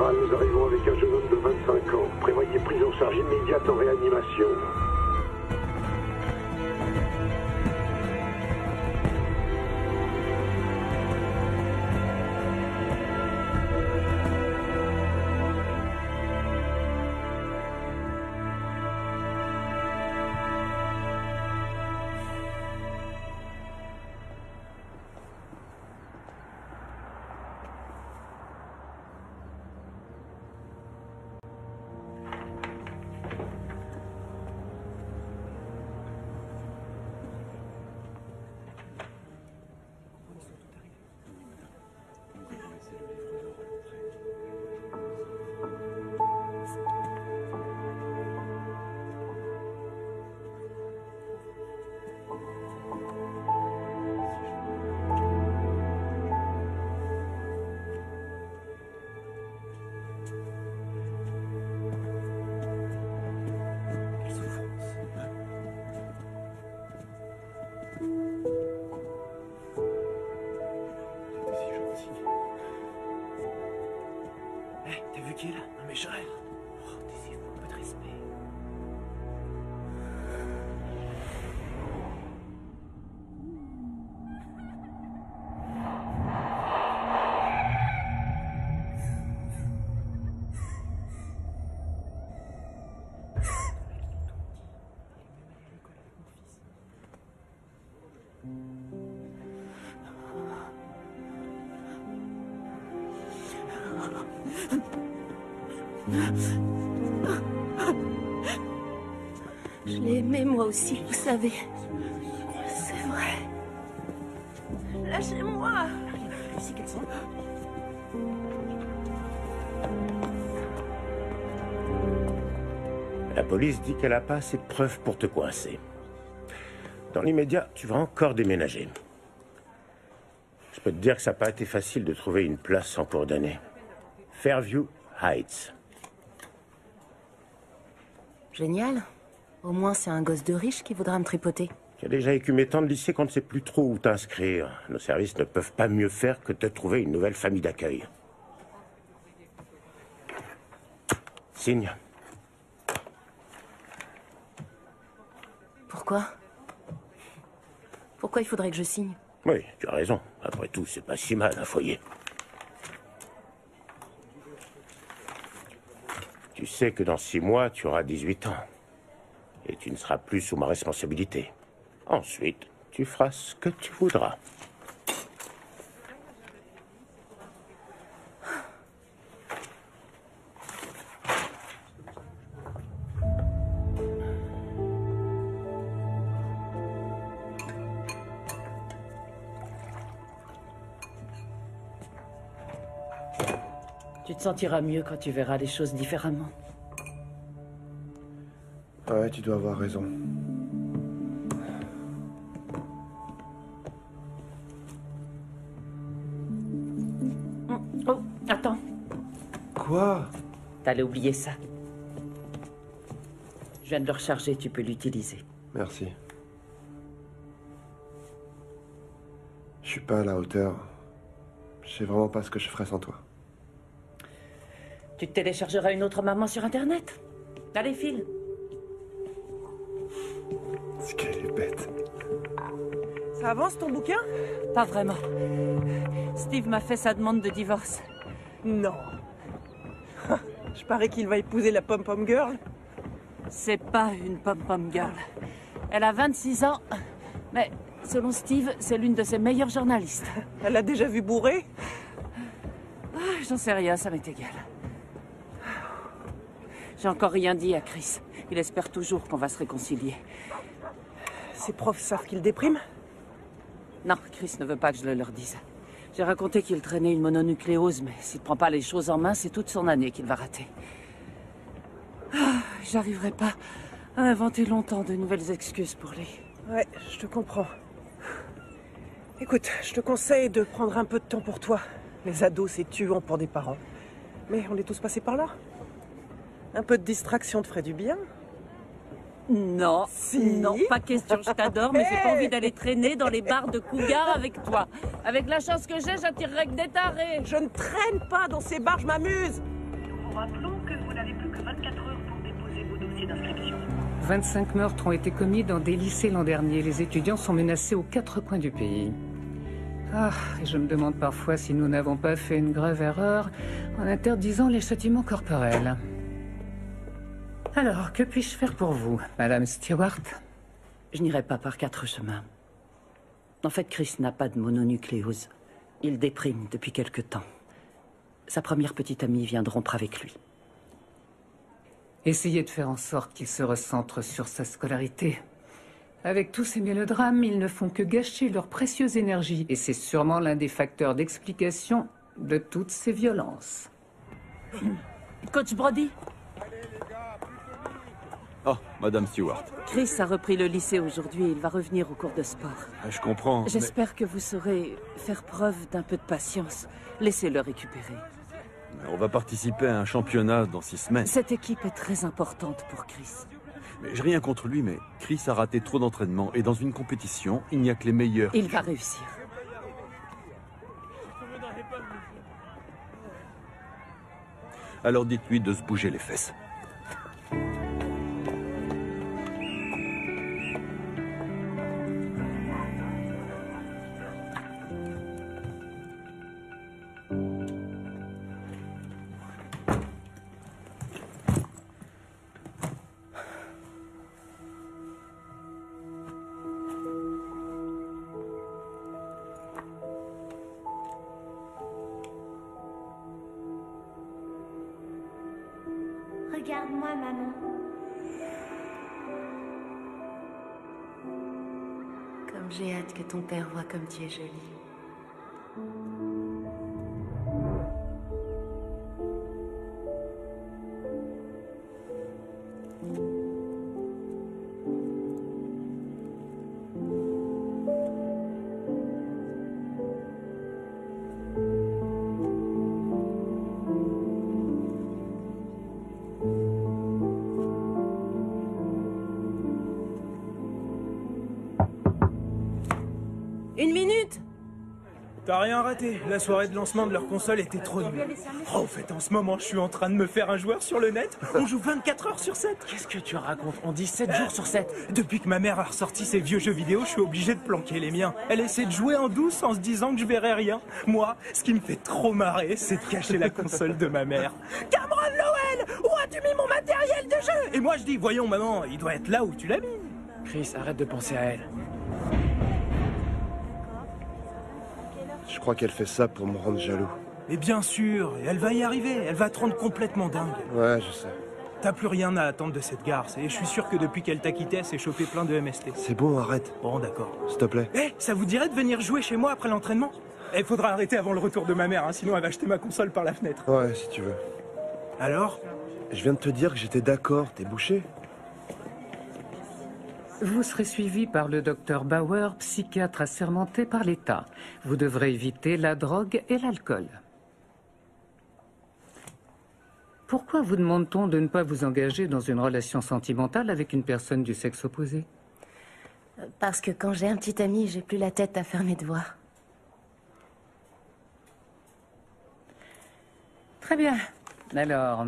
général, nous arrivons avec un jeune homme de 25 ans. Prévoyez prise en charge immédiate en réanimation. T'as vu qui est là? Non mais je rêve. Oh, taisez-vous, un peu de respect. Je l'ai aimé moi aussi, vous savez. C'est vrai. Lâchez-moi. Ici, qu'elles sont? La police dit qu'elle n'a pas assez de preuves pour te coincer. Dans l'immédiat, tu vas encore déménager. Je peux te dire que ça n'a pas été facile de trouver une place en cours d'année. Fairview Heights. Génial. Au moins, c'est un gosse de riche qui voudra me tripoter. Tu as déjà écumé tant de lycées qu'on ne sait plus trop où t'inscrire. Nos services ne peuvent pas mieux faire que te trouver une nouvelle famille d'accueil. Signe. Pourquoi? Pourquoi il faudrait que je signe? Oui, tu as raison. Après tout, c'est pas si mal, un foyer. Tu sais que dans 6 mois, tu auras 18 ans. Et tu ne seras plus sous ma responsabilité. Ensuite, tu feras ce que tu voudras. Tu te sentiras mieux quand tu verras les choses différemment. Ouais, tu dois avoir raison. Oh, attends. Quoi? T'allais oublier ça. Je viens de le recharger, tu peux l'utiliser. Merci. Je suis pas à la hauteur. Je sais vraiment pas ce que je ferais sans toi. Tu te téléchargeras une autre maman sur Internet. Allez, file. C'est qu'elle est bête. Ça avance ton bouquin? Pas vraiment. Steve m'a fait sa demande de divorce. Non. Je parie qu'il va épouser la pom-pom girl. C'est pas une pom-pom girl. Elle a 26 ans, mais selon Steve, c'est l'une de ses meilleures journalistes. Elle l'a déjà vu bourrer? J'en sais rien, ça m'est égal. J'ai encore rien dit à Chris. Il espère toujours qu'on va se réconcilier. Ses profs savent qu'il déprime? Non, Chris ne veut pas que je le leur dise. J'ai raconté qu'il traînait une mononucléose, mais s'il ne prend pas les choses en main, c'est toute son année qu'il va rater. J'arriverai pas à inventer longtemps de nouvelles excuses pour lui. Ouais, je te comprends. Écoute, je te conseille de prendre un peu de temps pour toi. Les ados, c'est tuant pour des parents. Mais on est tous passés par là. Un peu de distraction te ferait du bien. Non, Si. non, pas question, je t'adore, mais j'ai pas envie d'aller traîner dans les bars de Cougar avec toi. Avec la chance que j'ai, j'attirerai que des tarés. Je ne traîne pas dans ces bars, je m'amuse. rappelons que vous n'avez plus que 24 heures pour déposer vos dossiers d'inscription. 25 meurtres ont été commis dans des lycées l'an dernier. Les étudiants sont menacés aux 4 coins du pays. Ah, et je me demande parfois si nous n'avons pas fait une grave erreur en interdisant les châtiments corporels. Alors, que puis-je faire pour vous, Madame Stewart? Je n'irai pas par 4 chemins. En fait, Chris n'a pas de mononucléose. Il déprime depuis quelque temps. Sa première petite amie vient de rompre avec lui. Essayez de faire en sorte qu'il se recentre sur sa scolarité. Avec tous ces mélodrames, ils ne font que gâcher leur précieuse énergie. Et c'est sûrement l'un des facteurs d'explication de toutes ces violences. Coach Brody? Oh, Madame Stewart. Chris a repris le lycée aujourd'hui et il va revenir au cours de sport. Je comprends. J'espère que vous saurez faire preuve d'un peu de patience. Laissez-le récupérer. On va participer à un championnat dans 6 semaines. Cette équipe est très importante pour Chris. Mais j'ai rien contre lui, mais Chris a raté trop d'entraînement et dans une compétition, il n'y a que les meilleurs. Il va réussir. Alors dites-lui de se bouger les fesses. Regarde-moi, maman. Comme j'ai hâte que ton père voie comme tu es jolie. Une minute! T'as rien raté. La soirée de lancement de leur console était trop nulle. Oh, en fait, en ce moment, je suis en train de me faire un joueur sur le net. On joue 24 heures sur 7. Qu'est-ce que tu racontes? On dit 7 jours sur 7. Depuis que ma mère a ressorti ses vieux jeux vidéo, je suis obligé de planquer les miens. Elle essaie de jouer en douce en se disant que je verrai rien. Moi, ce qui me fait trop marrer, c'est de cacher la console de ma mère. Cameron Lowell, où as-tu mis mon matériel de jeu? Et moi, je dis, voyons, maman, il doit être là où tu l'as mis. Chris, arrête de penser à elle. Je crois qu'elle fait ça pour me rendre jaloux. Mais bien sûr, et elle va y arriver. Elle va te rendre complètement dingue. Ouais, je sais. T'as plus rien à attendre de cette garce. Et je suis sûr que depuis qu'elle t'a quitté, elle s'est chopé plein de MST. C'est bon, arrête. Bon, d'accord. S'il te plaît. Eh, ça vous dirait de venir jouer chez moi après l'entraînement? Il faudra arrêter avant le retour de ma mère, hein, sinon elle va jeter ma console par la fenêtre. Ouais, si tu veux. Alors? Je viens de te dire que j'étais d'accord, t'es bouché. Vous serez suivi par le docteur Bauer, psychiatre assermenté par l'État. Vous devrez éviter la drogue et l'alcool. Pourquoi vous demande-t-on de ne pas vous engager dans une relation sentimentale avec une personne du sexe opposé? Parce que quand j'ai un petit ami, j'ai plus la tête à faire mes devoirs. Très bien. Alors,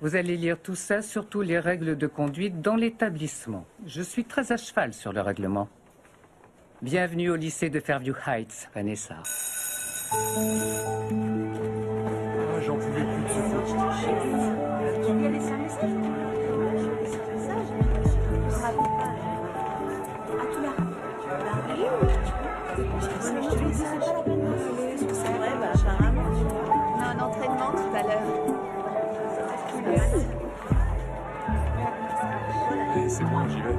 vous allez lire tout ça, surtout les règles de conduite dans l'établissement. Je suis très à cheval sur le règlement. Bienvenue au lycée de Fairview Heights, Vanessa. Ah, j'en pouvais plus de ce jeu. Tu lui as laissé un message? On a un entraînement tout à l'heure. C'est bon, j'y vais.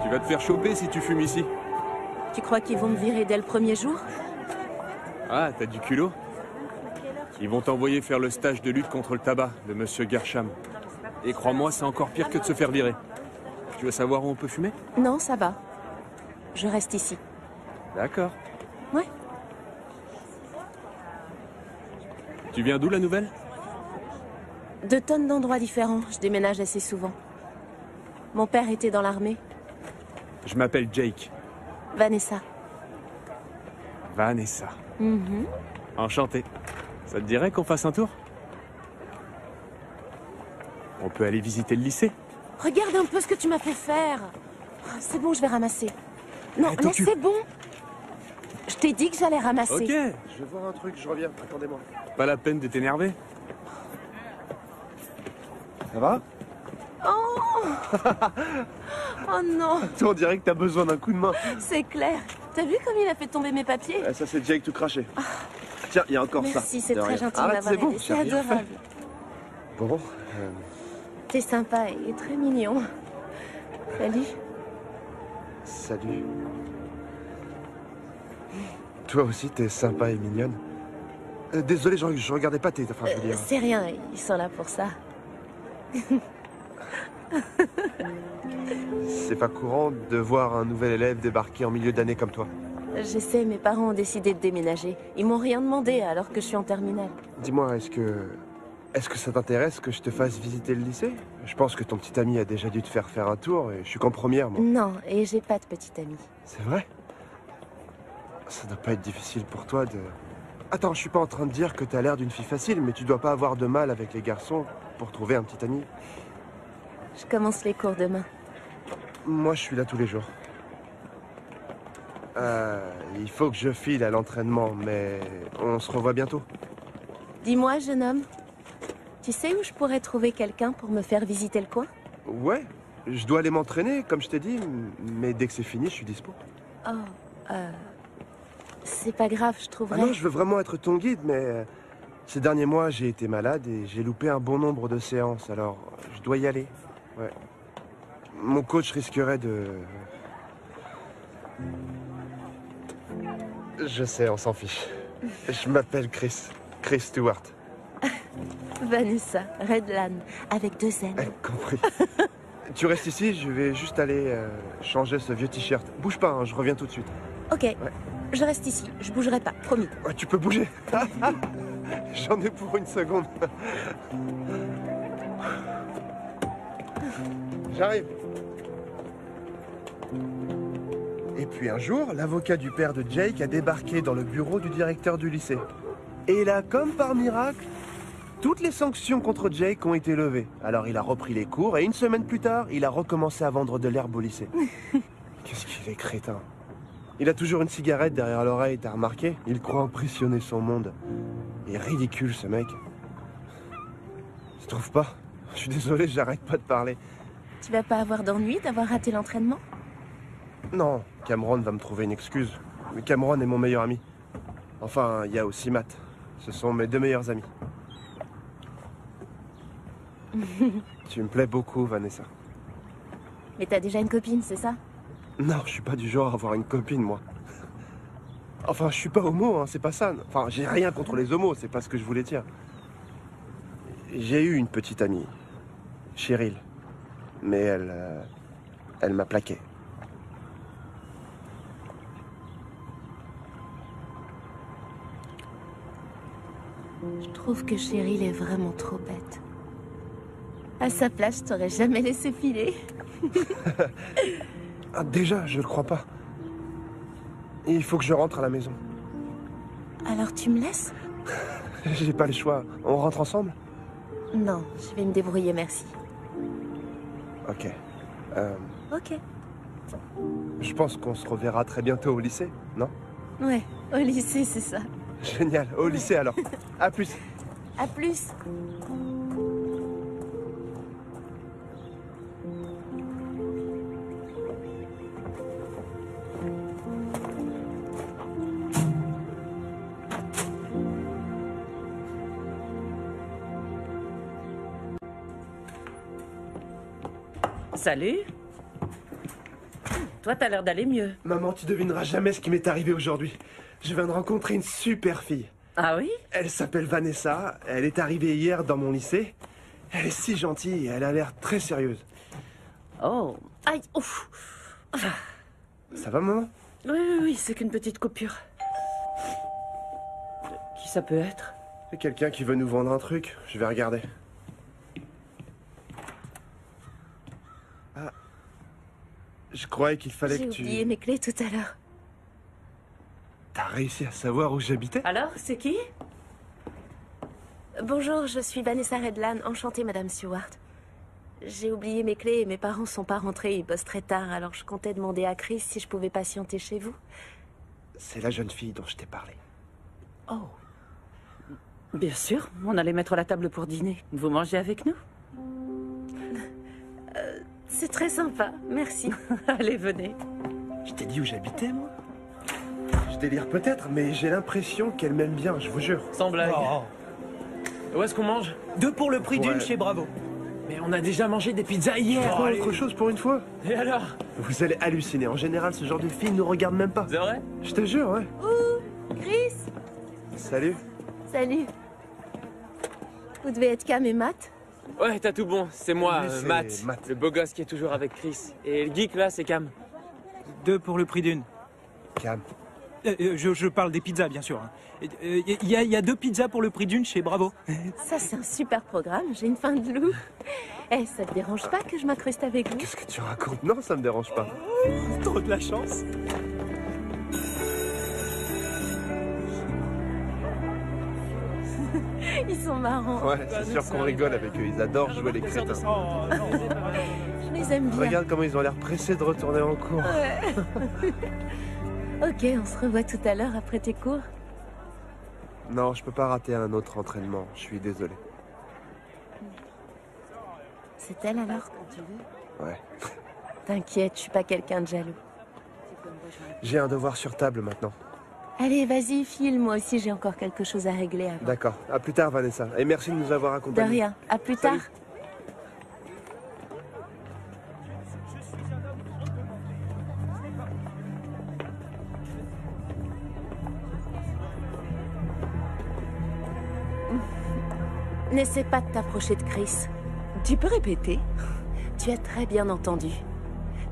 Tu vas te faire choper si tu fumes ici. Tu crois qu'ils vont me virer dès le premier jour? Ah, t'as du culot? Ils vont t'envoyer faire le stage de lutte contre le tabac de Monsieur Gersham. Et crois-moi, c'est encore pire que de se faire virer. Tu veux savoir où on peut fumer? Non, ça va. Je reste ici. D'accord. Ouais. Tu viens d'où, la nouvelle? 2 tonnes d'endroits différents. Je déménage assez souvent. Mon père était dans l'armée. Je m'appelle Jake. Vanessa. Vanessa. Mhm. Enchanté. Ça te dirait qu'on fasse un tour? On peut aller visiter le lycée. Regarde un peu ce que tu m'as fait faire. Oh, c'est bon, je vais ramasser. Non, Attends, laisse, c'est bon. Je t'ai dit que j'allais ramasser. Ok, Je vais voir un truc, je reviens. Attendez-moi. pas la peine de t'énerver. Ça va? Oh Oh non, Toi, on dirait que t'as besoin d'un coup de main. c'est clair. T'as vu comme il a fait tomber mes papiers? Ça, c'est Jake tout craché. Tiens, il y a encore ça. Merci, c'est De très rien. gentil de Arrête, m'avoir c'est bon, aidé. j'ai C'est rien fait. adorable. Bon, T'es sympa et très mignon. Salut. salut. Toi aussi, t'es sympa et mignonne. Désolé, je regardais pas tes... Enfin, je veux dire... C'est rien, ils sont là pour ça. C'est pas courant de voir un nouvel élève débarquer en milieu d'année comme toi. Je sais, mes parents ont décidé de déménager. Ils m'ont rien demandé alors que je suis en terminale. Dis-moi, est-ce que ça t'intéresse que je te fasse visiter le lycée? Je pense que ton petit ami a déjà dû te faire un tour et je suis qu'en première, moi. Non, et j'ai pas de petite amie. C'est vrai? Ça doit pas être difficile pour toi de... Attends, je suis pas en train de dire que t'as l'air d'une fille facile, mais tu dois pas avoir de mal avec les garçons pour trouver un petit ami. Je commence les cours demain. Moi, je suis là tous les jours. Il faut que je file à l'entraînement, mais on se revoit bientôt. Dis-moi, jeune homme, tu sais où je pourrais trouver quelqu'un pour me faire visiter le coin? Ouais, je dois aller m'entraîner, comme je t'ai dit, mais dès que c'est fini, je suis dispo. Oh, c'est pas grave, je Ah trouverai. non, je veux vraiment être ton guide, mais ces derniers mois, j'ai été malade et j'ai loupé un bon nombre de séances, alors je dois y aller. Ouais. Mon coach risquerait de... Je sais, on s'en fiche. Je m'appelle Chris. Chris Stewart. Vanessa Redlan, avec 2 N. Compris. Tu restes ici, je vais juste aller changer ce vieux t-shirt. Bouge pas, hein, je reviens tout de suite. Ok, je reste ici, je bougerai pas, promis. Ouais, tu peux bouger. J'en ai pour une seconde. J'arrive. Et puis un jour, l'avocat du père de Jake a débarqué dans le bureau du directeur du lycée. Et là, comme par miracle, toutes les sanctions contre Jake ont été levées. Alors il a repris les cours et une semaine plus tard, il a recommencé à vendre de l'herbe au lycée. Qu'est-ce qu'il est crétin. Il a toujours une cigarette derrière l'oreille, t'as remarqué? Il croit impressionner son monde. Il est ridicule, ce mec. Tu trouves pas? Je suis désolé, j'arrête pas de parler. Tu vas pas avoir d'ennui d'avoir raté l'entraînement? Non, Cameron va me trouver une excuse. Mais Cameron est mon meilleur ami. Enfin, il y a aussi Matt. Ce sont mes 2 meilleurs amis. Tu me plais beaucoup, Vanessa. Mais t'as déjà une copine, c'est ça? Non, je suis pas du genre à avoir une copine, moi. Enfin, je suis pas homo, hein, c'est pas ça. Enfin, j'ai rien contre les homos, c'est pas ce que je voulais dire. J'ai eu une petite amie, Cheryl. Mais elle m'a plaqué. Je trouve que Cheryl est vraiment trop bête. À sa place, je t'aurais jamais laissé filer. Ah, déjà, je le crois pas. Il faut que je rentre à la maison. Alors tu me laisses? J'ai pas le choix. On rentre ensemble? Non, je vais me débrouiller, merci. Ok. Ok. Je pense qu'on se reverra très bientôt au lycée, non? Ouais, au lycée, c'est ça. Génial, au lycée alors. À plus. À plus. Salut. Toi, t'as l'air d'aller mieux. Maman, tu devineras jamais ce qui m'est arrivé aujourd'hui. Je viens de rencontrer une super fille. Ah oui? Elle s'appelle Vanessa. Elle est arrivée hier dans mon lycée. Elle est si gentille et elle a l'air très sérieuse. Oh. Aïe, ouf. Ça va, maman? Oui, c'est qu'une petite coupure. Qui ça peut être? C'est quelqu'un qui veut nous vendre un truc. Je vais regarder. Ah. Je croyais qu'il fallait que tu... J'ai oublié mes clés tout à l'heure. T'as réussi à savoir où j'habitais? Alors, c'est qui? Bonjour, je suis Vanessa Redlan. Enchantée, Madame Stewart. J'ai oublié mes clés et mes parents sont pas rentrés, ils bossent très tard, alors je comptais demander à Chris si je pouvais patienter chez vous. C'est la jeune fille dont je t'ai parlé. Oh. Bien sûr, on allait mettre la table pour dîner. Vous mangez avec nous? C'est très sympa, merci. Allez, venez. Je t'ai dit où j'habitais, moi? Je délire peut-être, mais j'ai l'impression qu'elle m'aime bien, je vous jure. Sans blague. Oh. Où est-ce qu'on mange? 2 pour le prix d'une Ouais. chez Bravo. Mais on a déjà mangé des pizzas hier. Prends autre chose pour une fois. Et alors? Vous allez halluciner. En général, ce genre de film ne regarde même pas. C'est vrai? Je te jure, ouais. Chris, Salut. salut. Vous devez être Cam et Matt? Ouais, t'as tout bon. C'est moi, Oui, c'est Matt, Matt. le beau gosse qui est toujours avec Chris. Et le geek là, c'est Cam. 2 pour le prix d'une. Cam. Je parle des pizzas, bien sûr. Il y a 2 pizzas pour le prix d'une chez Bravo. Ça, c'est un super programme, j'ai une faim de loup. Eh, ça te dérange pas que je m'incruste avec vous? Qu'est-ce que tu racontes? Non, ça me dérange pas. Trop de la chance. Ils sont marrants. Ouais, c'est sûr qu'on rigole avec eux. Ils adorent jouer les crétins. Je les aime bien. Regarde comment ils ont l'air pressés de retourner en cours. Ouais. Ok, on se revoit tout à l'heure après tes cours. Non, je peux pas rater un autre entraînement. Je suis désolé. C'est elle alors? Ouais. T'inquiète, je suis pas quelqu'un de jaloux. J'ai un devoir sur table maintenant. Allez, vas-y, file, moi aussi j'ai encore quelque chose à régler avant. D'accord. À plus tard, Vanessa. Et merci de nous avoir De accompagnés. rien, à plus Salut. tard. N'essaie pas de t'approcher de Chris. Tu peux répéter? Tu as très bien entendu.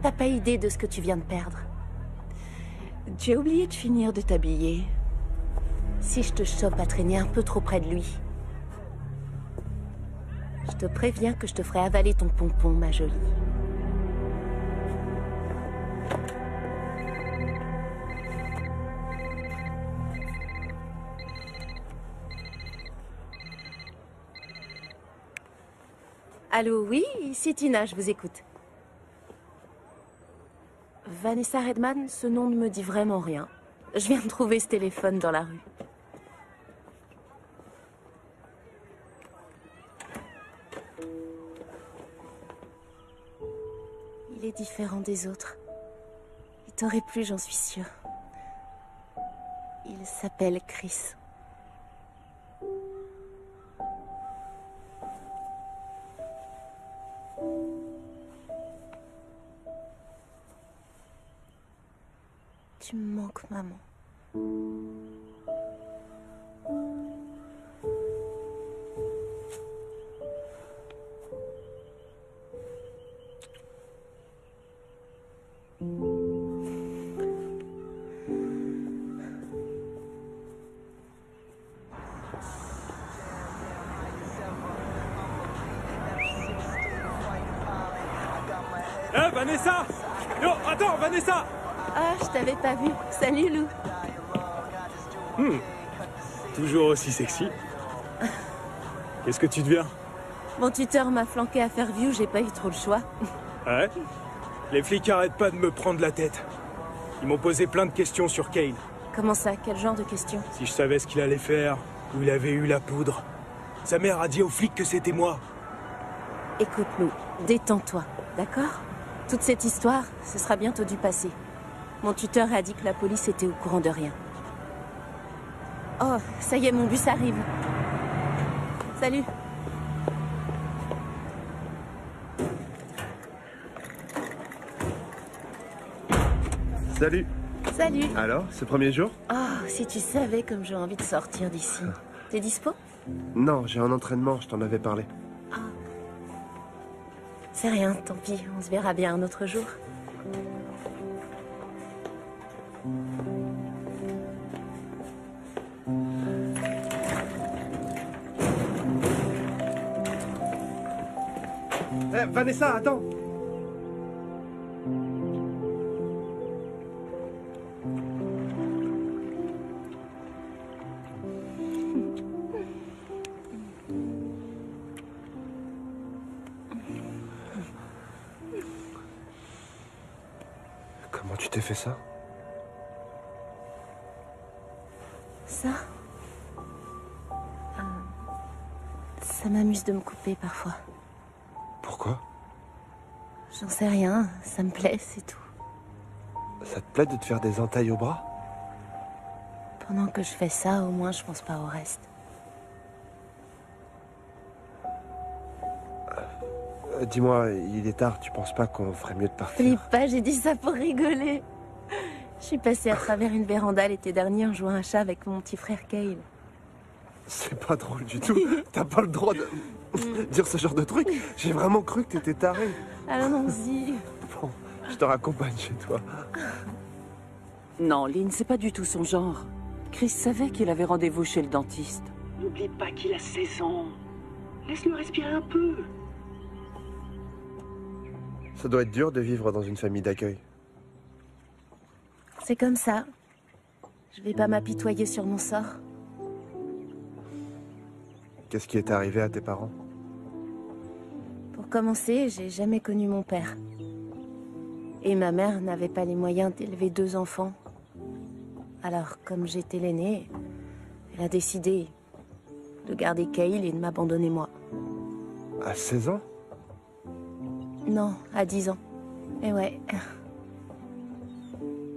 T'as pas idée de ce que tu viens de perdre. Tu as oublié de finir de t'habiller. Si je te chope à traîner un peu trop près de lui, je te préviens que je te ferai avaler ton pompon, ma jolie. Allô, oui, ici Tina, je vous écoute. Vanessa Redman, ce nom ne me dit vraiment rien. Je viens de trouver ce téléphone dans la rue. Il est différent des autres. Il t'aurait plu, j'en suis sûre. Il s'appelle Chris. Tu me manques, maman. Eh, Vanessa! Yo, attends, Vanessa! Ah, je t'avais pas vu. Salut, Lou. Toujours aussi sexy. Qu'est-ce que tu deviens? Mon tuteur m'a flanqué à Fairview, j'ai pas eu trop le choix. Ouais? Les flics arrêtent pas de me prendre la tête. Ils m'ont posé plein de questions sur Kane. Comment ça? Quel genre de question? Si je savais ce qu'il allait faire, où il avait eu la poudre. Sa mère a dit aux flics que c'était moi. Écoute, Lou, détends-toi, d'accord? Toute cette histoire, ce sera bientôt du passé. Mon tuteur a dit que la police était au courant de rien. Oh, ça y est, mon bus arrive. Salut. Salut. Salut. Alors, ce premier jour? Oh, si tu savais comme j'ai envie de sortir d'ici. T'es dispo? Non, j'ai un entraînement, je t'en avais parlé. C'est rien, tant pis, on se verra bien un autre jour. Eh, Vanessa, attends! tu t'es fait ça? Ça Ça m'amuse de me couper parfois. Pourquoi? J'en sais rien, ça me plaît, c'est tout. Ça te plaît de te faire des entailles au bras? Pendant que je fais ça, au moins je pense pas au reste. Dis-moi, il est tard, tu penses pas qu'on ferait mieux de partir? Flippe pas, j'ai dit ça pour rigoler. Je suis passée à travers une véranda l'été dernier en jouant à un chat avec mon petit frère Kyle. C'est pas drôle du tout. T'as pas le droit de dire ce genre de truc. J'ai vraiment cru que t'étais taré. Allons-y. Bon, je te raccompagne chez toi. Non, Lynn, c'est pas du tout son genre. Chris savait qu'il avait rendez-vous chez le dentiste. N'oublie pas qu'il a 16 ans. Laisse-le respirer un peu. Ça doit être dur de vivre dans une famille d'accueil. C'est comme ça. Je vais pas m'apitoyer sur mon sort. Qu'est-ce qui est arrivé à tes parents? Pour commencer, j'ai jamais connu mon père. Et ma mère n'avait pas les moyens d'élever 2 enfants. Alors, comme j'étais l'aînée, elle a décidé de garder Kyle et de m'abandonner moi. À 16 ans? Non, à 10 ans. Et ouais.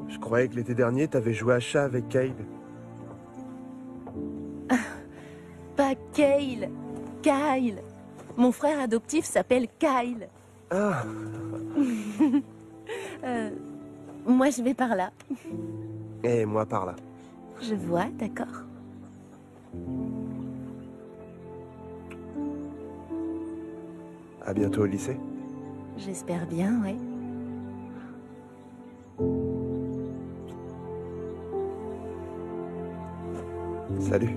Je croyais que l'été dernier, t'avais joué à chat avec Kyle. Pas Kyle. Kyle. Mon frère adoptif s'appelle Kyle. Ah. Moi, je vais par là. Et moi par là. Je vois, d'accord. À bientôt au lycée. J'espère bien, oui. Salut.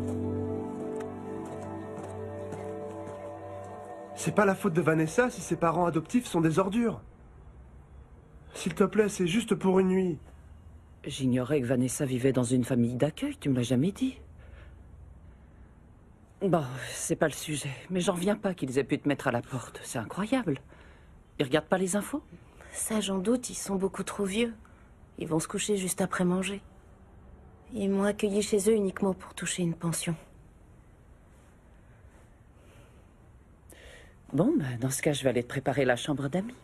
C'est pas la faute de Vanessa si ses parents adoptifs sont des ordures. S'il te plaît, c'est juste pour une nuit. J'ignorais que Vanessa vivait dans une famille d'accueil, tu me l'as jamais dit. Bon, c'est pas le sujet, mais j'en reviens pas qu'ils aient pu te mettre à la porte. C'est incroyable. Ils regardent pas les infos? Ça, j'en doute, ils sont beaucoup trop vieux. Ils vont se coucher juste après manger. Ils m'ont accueilli chez eux uniquement pour toucher une pension. Bon, bah, dans ce cas, je vais aller te préparer la chambre d'amis.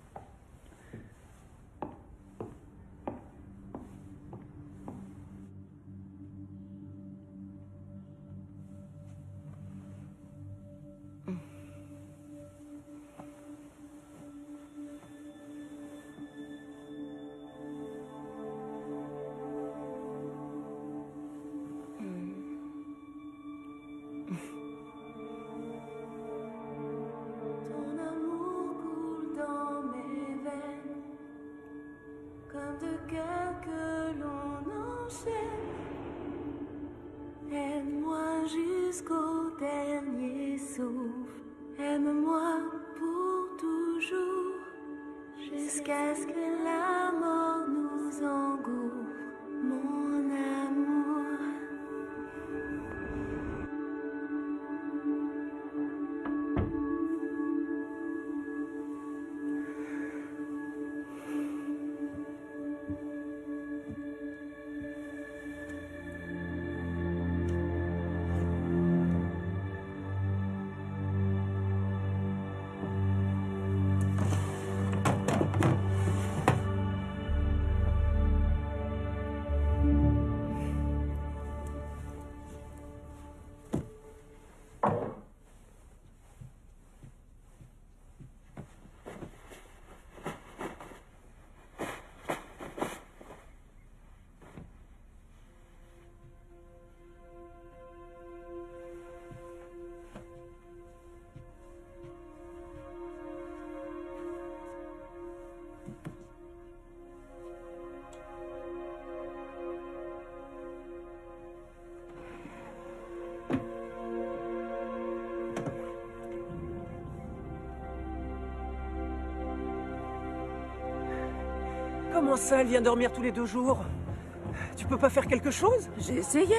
Aime-moi jusqu'au dernier souffle. Aime-moi pour toujours. Jusqu'à ce que la mort nous engouffre. Mon amour. Comment ça, elle vient dormir tous les 2 jours? Tu peux pas faire quelque chose? J'ai essayé.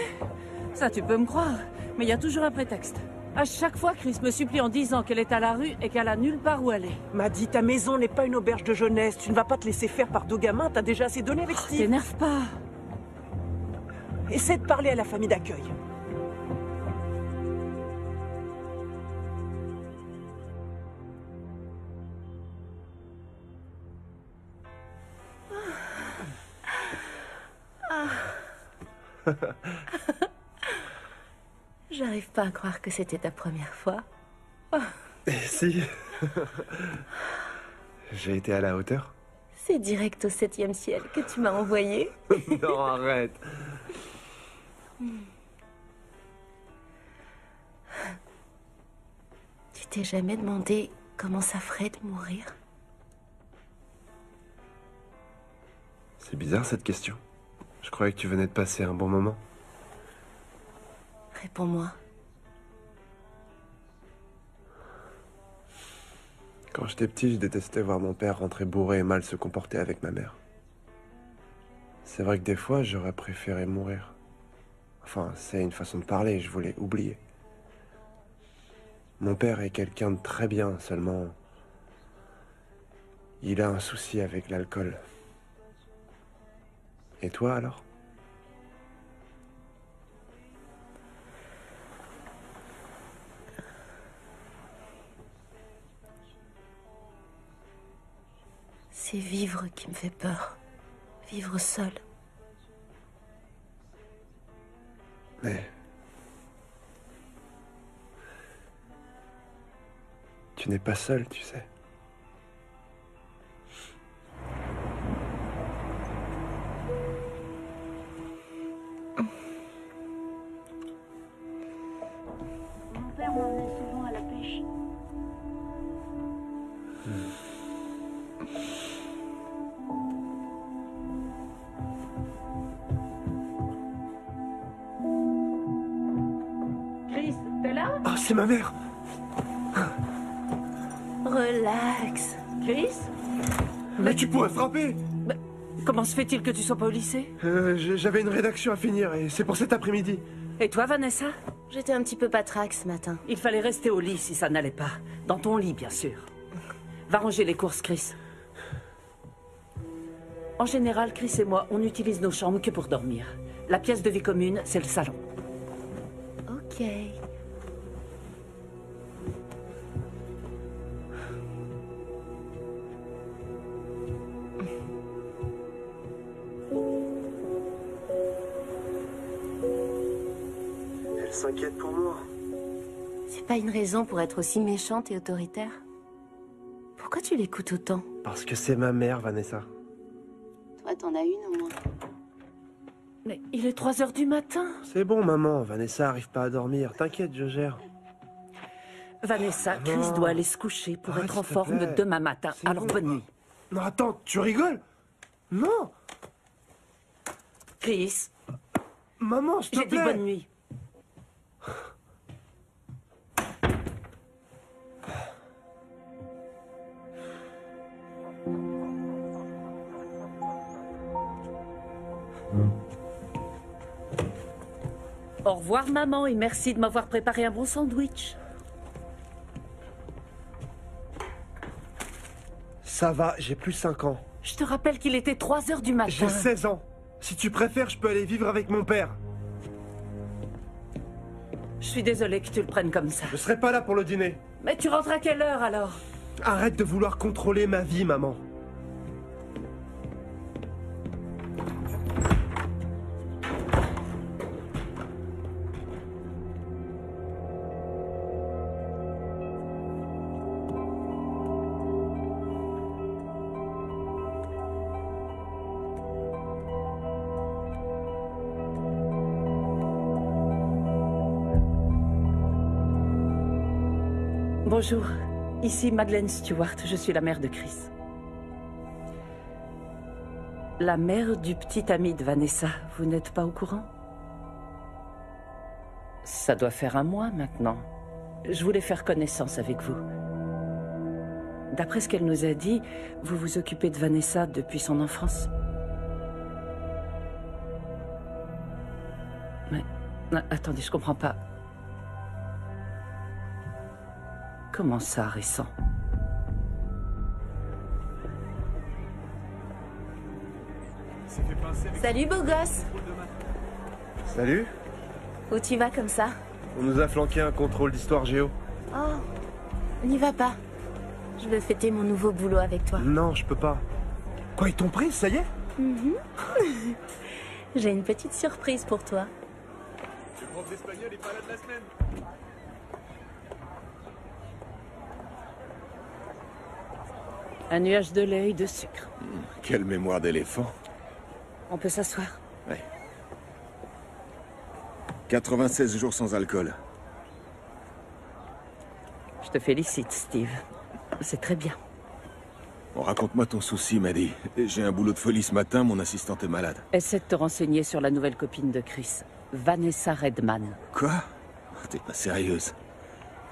Ça, tu peux me croire. Mais il y a toujours un prétexte. À chaque fois, Chris me supplie en disant qu'elle est à la rue et qu'elle a nulle part où aller. Maddy, ta maison n'est pas une auberge de jeunesse. Tu ne vas pas te laisser faire par deux gamins. T'as déjà assez donné avec Steve. T'énerve pas. Essaie de parler à la famille d'accueil. J'arrive pas à croire que c'était ta première fois. Et si. J'ai été à la hauteur. C'est direct au 7e ciel que tu m'as envoyé. Non, arrête. Tu t'es jamais demandé comment ça ferait de mourir? C'est bizarre cette question. Je croyais que tu venais de passer un bon moment. Réponds-moi. Quand j'étais petit, je détestais voir mon père rentrer bourré et mal se comporter avec ma mère. C'est vrai que des fois, j'aurais préféré mourir. Enfin, c'est une façon de parler, je voulais oublier. Mon père est quelqu'un de très bien, seulement... il a un souci avec l'alcool. Et toi, alors ? C'est vivre qui me fait peur. Vivre seul. Mais... tu n'es pas seul, tu sais. Mon père m'emmenait souvent à la pêche. Chris, t'es là? Oh, c'est ma mère! Relax. Chris? Mais tu pourrais frapper! Comment se fait-il que tu sois pas au lycée? J'avais une rédaction à finir et c'est pour cet après-midi. Et toi, Vanessa? J'étais un petit peu patraque ce matin. Il fallait rester au lit si ça n'allait pas. Dans ton lit, bien sûr. Va ranger les courses, Chris. En général, Chris et moi, on n'utilise nos chambres que pour dormir. La pièce de vie commune, c'est le salon. Ok. Elle s'inquiète pour moi. C'est pas une raison pour être aussi méchante et autoritaire. Pourquoi tu l'écoutes autant? Parce que c'est ma mère, Vanessa. Toi, t'en as une au moins. Mais il est 3 heures du matin. C'est bon, maman. Vanessa arrive pas à dormir. T'inquiète, je gère. Vanessa, Chris Non. doit aller se coucher pour Arrête, être en s'il te forme plaît. demain matin. C'est Alors bon. bonne nuit. Non, attends, tu rigoles? Non! Chris, Maman, s'il te j'ai dit plaît! bonne nuit. Au revoir, maman, et merci de m'avoir préparé un bon sandwich. Ça va, j'ai plus 5 ans. Je te rappelle qu'il était 3 heures du matin. J'ai 16 ans. Si tu préfères, je peux aller vivre avec mon père. Je suis désolée que tu le prennes comme ça. Je serai pas là pour le dîner. Mais tu rentres à quelle heure alors? Arrête de vouloir contrôler ma vie, maman. Bonjour, ici Madeleine Stewart, je suis la mère de Chris. La mère du petit ami de Vanessa, vous n'êtes pas au courant? Ça doit faire un mois maintenant. Je voulais faire connaissance avec vous. D'après ce qu'elle nous a dit, vous vous occupez de Vanessa depuis son enfance. Mais, attendez, je comprends pas. Comment ça, récent? Salut, beau gosse. Salut. Où tu vas comme ça? On nous a flanqué un contrôle d'histoire géo. Oh, n'y va pas. Je veux fêter mon nouveau boulot avec toi. Non, je peux pas. Quoi, ils t'ont prise, ça y est? Mhm. J'ai une petite surprise pour toi. Le prof d'espagnol est pas là de la semaine. Un nuage de lait et de sucre. Quelle mémoire d'éléphant. On peut s'asseoir. Ouais. 96 jours sans alcool. Je te félicite, Steve. C'est très bien. Bon, raconte-moi ton souci, Maddie. J'ai un boulot de folie ce matin, mon assistante est malade. Essaie de te renseigner sur la nouvelle copine de Chris, Vanessa Redman. Quoi? T'es pas sérieuse.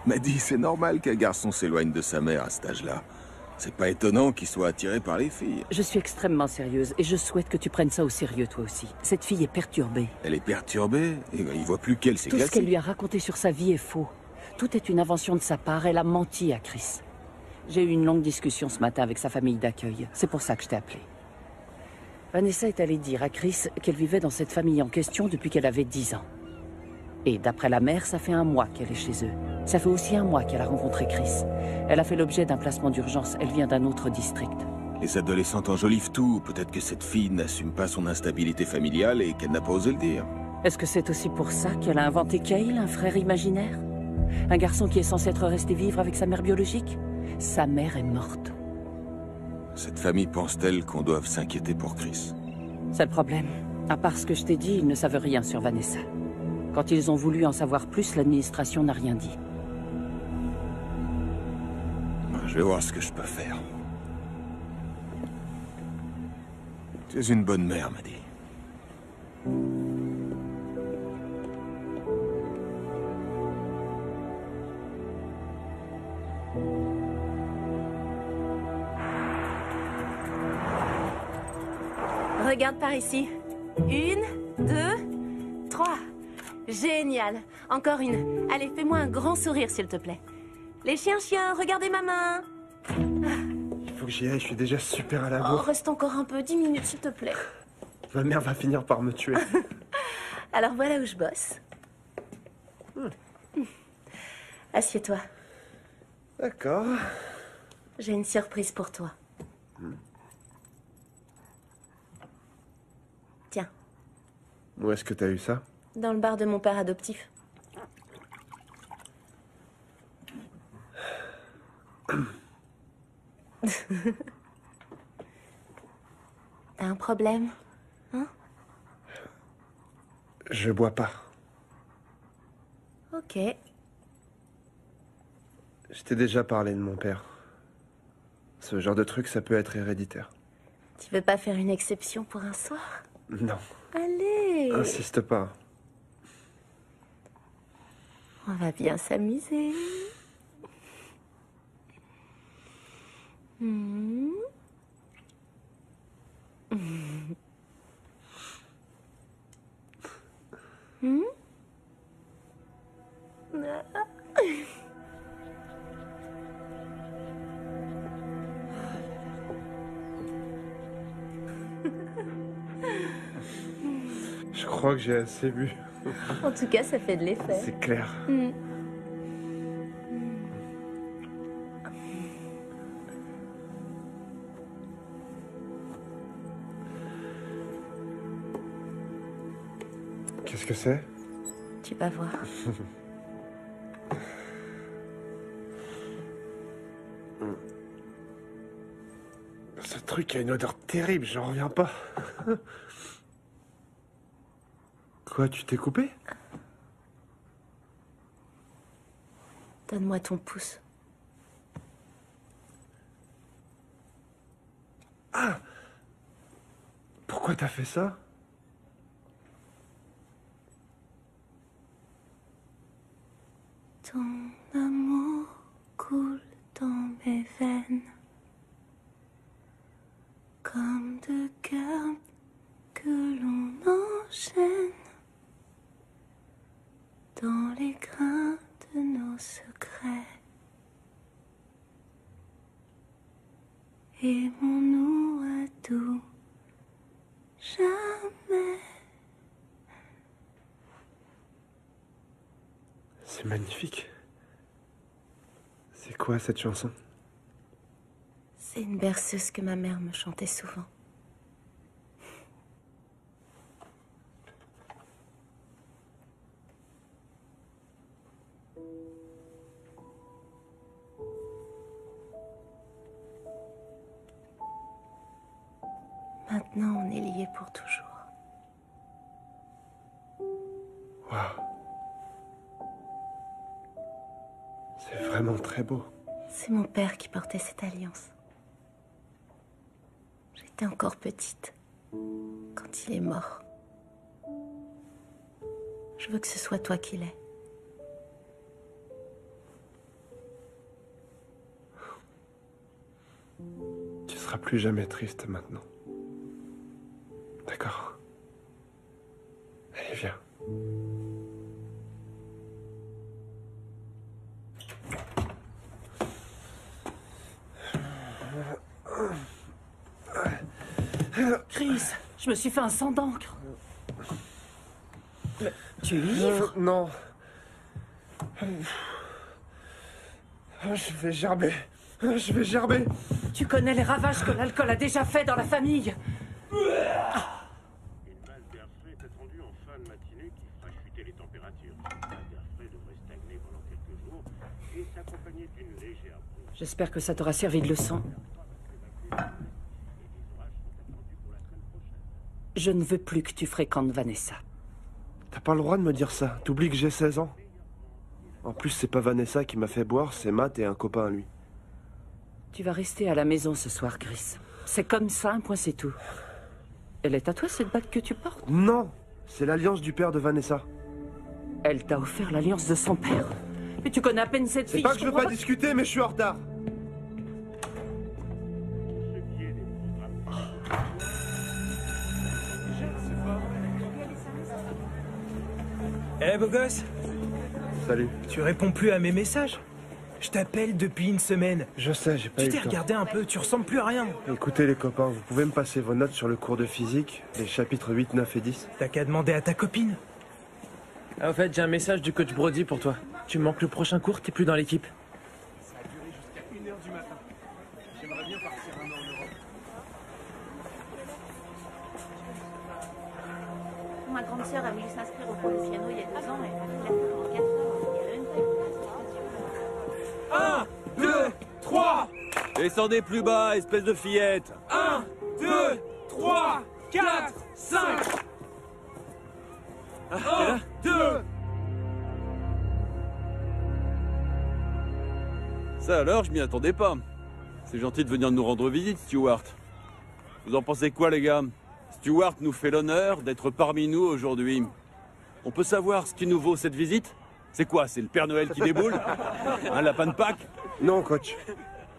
Maddie, c'est normal qu'un garçon s'éloigne de sa mère à cet âge-là. C'est pas étonnant qu'il soit attiré par les filles. Je suis extrêmement sérieuse et je souhaite que tu prennes ça au sérieux, toi aussi. Cette fille est perturbée. Elle est perturbée? Et il voit plus qu'elle, c'est Tout ce classique. qu'elle lui a raconté sur sa vie est faux. Tout est une invention de sa part. Elle a menti à Chris. J'ai eu une longue discussion ce matin avec sa famille d'accueil. C'est pour ça que je t'ai appelé. Vanessa est allée dire à Chris qu'elle vivait dans cette famille en question depuis qu'elle avait 10 ans. Et d'après la mère, ça fait 1 mois qu'elle est chez eux. Ça fait aussi 1 mois qu'elle a rencontré Chris. Elle a fait l'objet d'un placement d'urgence. Elle vient d'un autre district. Les adolescentes enjolivent tout. Peut-être que cette fille n'assume pas son instabilité familiale et qu'elle n'a pas osé le dire. Est-ce que c'est aussi pour ça qu'elle a inventé Cale, un frère imaginaire? Un garçon qui est censé être resté vivre avec sa mère biologique? Sa mère est morte. Cette famille pense-t-elle qu'on doive s'inquiéter pour Chris? C'est le problème. À part ce que je t'ai dit, ils ne savent rien sur Vanessa. Quand ils ont voulu en savoir plus, l'administration n'a rien dit. Je vais voir ce que je peux faire. Tu es une bonne mère, Maddie. Regarde par ici. 1, 2, 3. Génial. Encore une. Allez, fais-moi un grand sourire, s'il te plaît. Les chiens, regardez ma main. Il faut que j'y aille, je suis déjà super à la Oh, bourre. reste encore un peu, 10 minutes, s'il te plaît. Ma mère va finir par me tuer. Alors voilà où je bosse. Assieds-toi. D'accord. J'ai une surprise pour toi. Tiens, Où est-ce que t'as eu ça? dans le bar de mon père adoptif. T'as un problème? Hein? Je bois pas. Ok. Je t'ai déjà parlé de mon père. Ce genre de truc, ça peut être héréditaire. Tu veux pas faire une exception pour un soir? Non, Allez! insiste pas. On va bien s'amuser. Hmm. Hmm. Je crois que j'ai assez bu. En tout cas, ça fait de l'effet. C'est clair. Hmm. Qu'est-ce que c'est? Tu vas voir. Ce truc a une odeur terrible, j'en reviens pas. Quoi, tu t'es coupé? Donne-moi ton pouce. Ah! Pourquoi t'as fait ça? Ton amour coule dans mes veines, comme deux câbles que l'on enchaîne dans les grains de nos secrets. Aimons-nous à tout jamais. C'est magnifique. C'est quoi cette chanson? C'est une berceuse que ma mère me chantait souvent. Maintenant, on est liés pour toujours. Waouh. C'est vraiment très beau. C'est mon père qui portait cette alliance. J'étais encore petite quand il est mort. Je veux que ce soit toi qui l'aies. Tu seras plus jamais triste maintenant. D'accord. Allez, viens. Chris, je me suis fait un sang d'encre. Tu es ivre? Non. Je vais gerber. Je vais gerber. Tu connais les ravages que l'alcool a déjà fait dans la famille. Une balle d'air frais est attendue en fin de matinée qui fera chuter les températures. Cette balle d'air frais devrait stagner pendant quelques jours et s'accompagner d'une légère brume. J'espère que ça t'aura servi de leçon. Je ne veux plus que tu fréquentes Vanessa. T'as pas le droit de me dire ça. T'oublies que j'ai 16 ans. En plus, c'est pas Vanessa qui m'a fait boire, c'est Matt et un copain à lui. Tu vas rester à la maison ce soir, Chris. C'est comme ça, un point, c'est tout. Elle est à toi, cette bague que tu portes? Non, c'est l'alliance du père de Vanessa. Elle t'a offert l'alliance de son père. Mais tu connais à peine cette fille. C'est pas que je veux pas discuter, mais je suis en retard. Eh, beau gosse, Salut. tu réponds plus à mes messages? Je t'appelle depuis une semaine. Je sais, j'ai pas eu Tu le t'es temps. regardé un peu, tu ressembles plus à rien. Écoutez les copains, vous pouvez me passer vos notes sur le cours de physique, les chapitres 8, 9 et 10? T'as qu'à demander à ta copine. Ah, au fait, j'ai un message du coach Brody pour toi. Tu manques le prochain cours, t'es plus dans l'équipe. Ça a duré jusqu'à 1h du matin. J'aimerais bien partir un an en Europe. Ma grande sœur a voulu s'inscrire au cours de piano il y a 2 ans et elle a fait en 4 heures. Il y a une fois. 1, 2, 3. Descendez plus bas, espèce de fillette. 1, 2, 3, 4, 5. 1, 2. Ça alors, je m'y attendais pas. C'est gentil de venir nous rendre visite, Stewart. Vous en pensez quoi, les gars? Stewart nous fait l'honneur d'être parmi nous aujourd'hui. On peut savoir ce qui nous vaut cette visite? C'est quoi? C'est le Père Noël qui déboule? Un lapin de Pâques? Non, coach.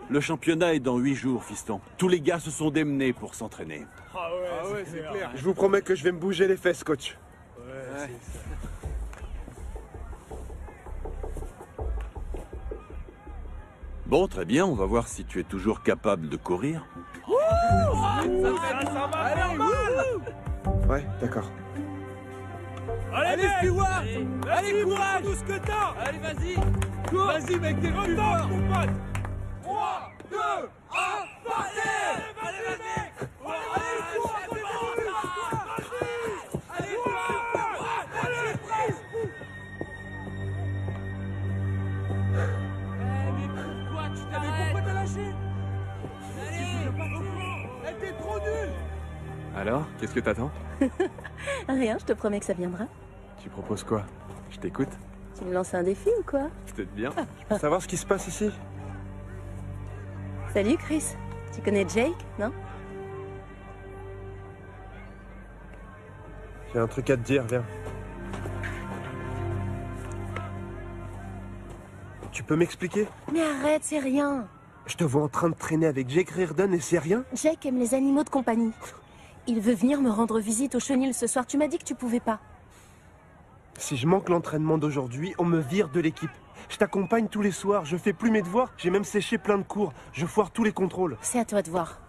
Le championnat est dans 8 jours, fiston. Tous les gars se sont démenés pour s'entraîner. Ah ouais, c'est clair. Je vous promets que je vais me bouger les fesses, coach. Ouais. Bon, très bien, on va voir si tu es toujours capable de courir. Ça va mal. Ouais, d'accord. Allez, Stewart. Allez, courage. Tout ce que t'as. Allez, vas-y. Cours. Vas-y, mec, t'es plus fort. 3, 2, 1, partez. Allez, mec. Allez, cours. Allez, allez, presse. Mais pourquoi tu t'arrêtes? Mais pourquoi t'as lâché? Elle était trop nulle. Alors, qu'est-ce que t'attends? Rien, je te promets que ça viendra. Tu proposes quoi? Je t'écoute. Tu me lances un défi ou quoi? Peut-être bien. Je peux savoir ce qui se passe ici? Salut Chris. Tu connais Jake, non? J'ai un truc à te dire, viens. Tu peux m'expliquer? Mais arrête, c'est rien. Je te vois en train de traîner avec Jake Reardon et c'est rien? Jake aime les animaux de compagnie. Il veut venir me rendre visite au chenil ce soir. Tu m'as dit que tu pouvais pas. Si je manque l'entraînement d'aujourd'hui, on me vire de l'équipe. Je t'accompagne tous les soirs, je fais plus mes devoirs, j'ai même séché plein de cours. Je foire tous les contrôles. C'est à toi de voir.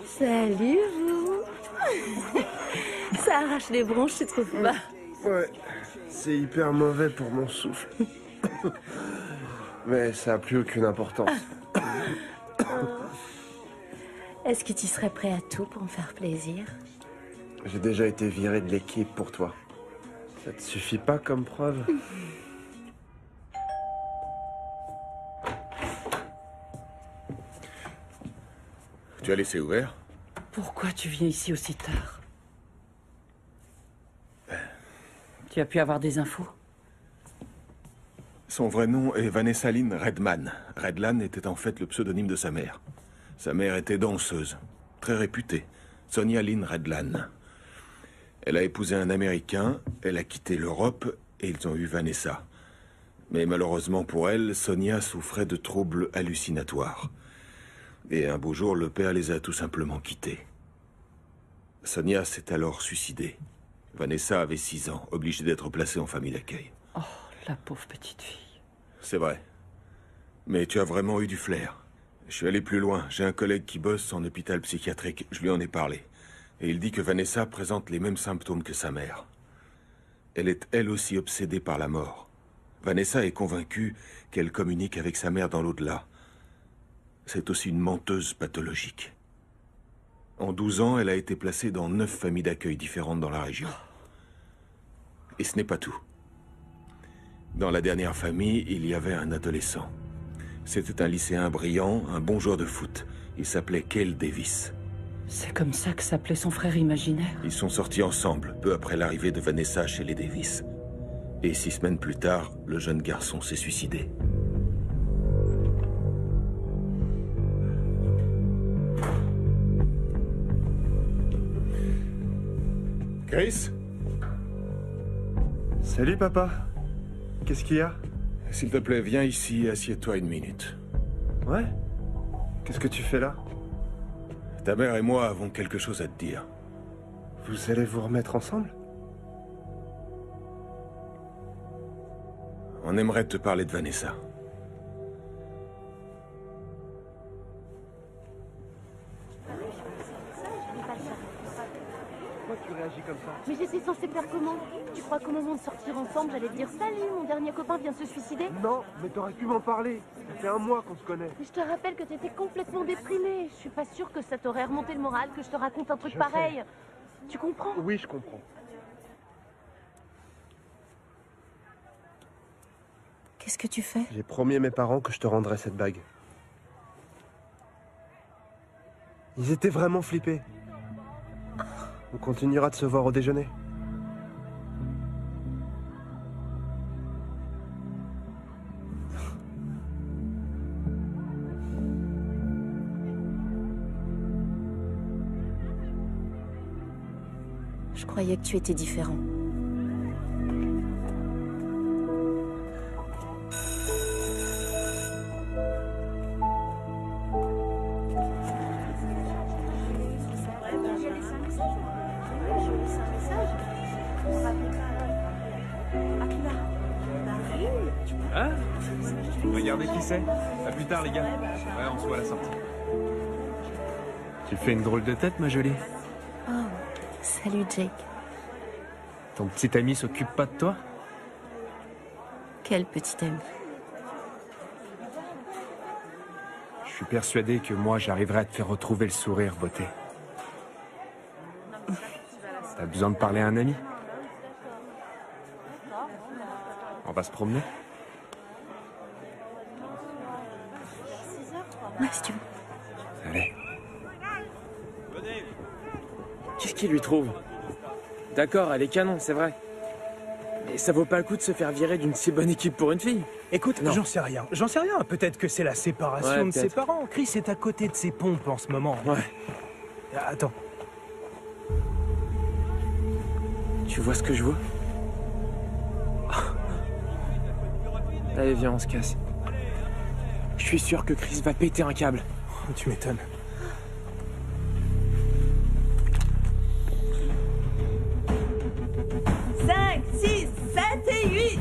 Salut vous. Ça arrache les bronches, tu trouves pas? Ouais, c'est hyper mauvais pour mon souffle. Mais ça a plus aucune importance. Est-ce que tu serais prêt à tout pour me faire plaisir? J'ai déjà été viré de l'équipe pour toi. Ça te suffit pas comme preuve? Tu as laissé ouvert? Pourquoi tu viens ici aussi tard? Tu as pu avoir des infos? Son vrai nom est Vanessa Lynn Redman. Redlan était en fait le pseudonyme de sa mère. Sa mère était danseuse, très réputée, Sonia Lynn Redlan. Elle a épousé un Américain, elle a quitté l'Europe et ils ont eu Vanessa. Mais malheureusement pour elle, Sonia souffrait de troubles hallucinatoires. Et un beau jour, le père les a tout simplement quittés. Sonia s'est alors suicidée. Vanessa avait 6 ans, obligée d'être placée en famille d'accueil. Oh, la pauvre petite fille. C'est vrai. Mais tu as vraiment eu du flair. Je suis allé plus loin. J'ai un collègue qui bosse en hôpital psychiatrique. Je lui en ai parlé. Et il dit que Vanessa présente les mêmes symptômes que sa mère. Elle est elle aussi obsédée par la mort. Vanessa est convaincue qu'elle communique avec sa mère dans l'au-delà. C'est aussi une menteuse pathologique. En 12 ans, elle a été placée dans 9 familles d'accueil différentes dans la région. Et ce n'est pas tout. Dans la dernière famille, il y avait un adolescent. C'était un lycéen brillant, un bon joueur de foot. Il s'appelait Cale Davis. C'est comme ça que s'appelait son frère imaginaire. Ils sont sortis ensemble, peu après l'arrivée de Vanessa chez les Davis. Et 6 semaines plus tard, le jeune garçon s'est suicidé. Chris? Salut papa. Qu'est-ce qu'il y a? S'il te plaît, viens ici et assieds-toi 1 minute. Ouais? Qu'est-ce que tu fais là? Ta mère et moi avons quelque chose à te dire. Vous allez vous remettre ensemble? On aimerait te parler de Vanessa. Pourquoi tu réagis comme ça? Mais j'étais censée faire comment? Tu crois qu'au moment de sortir ensemble, j'allais te dire salut, mon dernier copain vient de se suicider? Non, mais t'aurais pu m'en parler. Ça fait 1 mois qu'on se connaît. Mais je te rappelle que t'étais complètement déprimée. Je suis pas sûre que ça t'aurait remonté le moral que je te raconte un truc Je pareil. sais. Tu comprends? Oui, je comprends. Qu'est-ce que tu fais? J'ai promis à mes parents que je te rendrais cette bague. Ils étaient vraiment flippés. On continuera de se voir au déjeuner. Je croyais que tu étais différent. Hein? Regardez qui c'est. À plus tard, les gars. Ouais, on se voit à la sortie. Tu fais une drôle de tête, ma jolie. Oh, salut Jake. Ton petit ami s'occupe pas de toi? Quel petit ami. Je suis persuadé que moi, j'arriverai à te faire retrouver le sourire, beauté. T'as besoin de parler à un ami? On va se promener? Ouais, si tu veux. Allez. Qu'est-ce qu'il lui trouve? D'accord, elle est canon, c'est vrai. Mais ça vaut pas le coup de se faire virer d'une si bonne équipe pour une fille. Écoute, Non. j'en sais rien. J'en sais rien. Peut-être que c'est la séparation Ouais, de ses peut-être. parents. Chris est à côté de ses pompes en ce moment. Ouais. Attends. Tu vois ce que je vois? Allez, viens, on se casse. Je suis sûr que Chris va péter un câble. Tu m'étonnes. Cinq, 6, 7 et 8.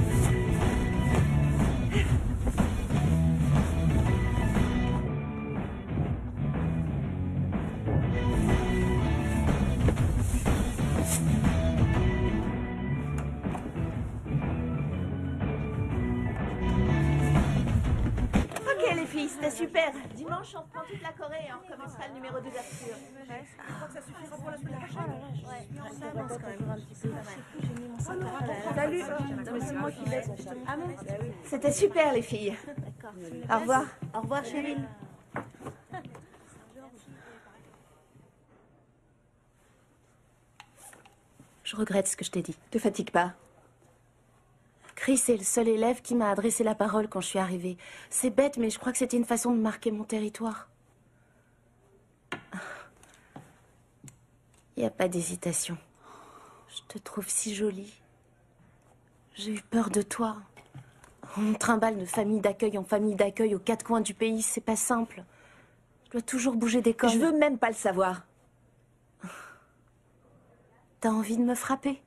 Ok les filles, c'était super. Dimanche, on reprend toute la Corée et on recommencera le numéro d'ouverture. Je crois que ça suffira pour la semaine prochaine. Ouais, ça avance quand même un petit peu. Salut. Non mais c'est moi qui laisse. Ah bon? C'était super les filles. D'accord. Au revoir. Au revoir Cheryl. Je regrette ce que je t'ai dit. Te fatigue pas. Chris est le seul élève qui m'a adressé la parole quand je suis arrivée. C'est bête, mais je crois que c'était une façon de marquer mon territoire. Il n'y a pas d'hésitation. Je te trouve si jolie. J'ai eu peur de toi. On me trimballe de famille d'accueil en famille d'accueil aux quatre coins du pays, c'est pas simple. Je dois toujours bouger des cordes. Je veux même pas le savoir. T'as envie de me frapper?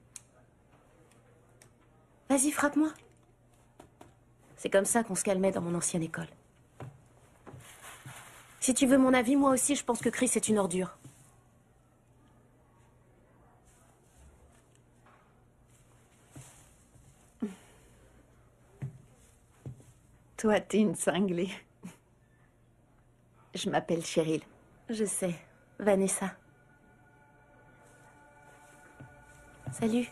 Vas-y, frappe-moi. C'est comme ça qu'on se calmait dans mon ancienne école. Si tu veux mon avis, moi aussi, je pense que Chris est une ordure. Toi, t'es une cinglée. Je m'appelle Cheryl. Je sais. Vanessa. Salut.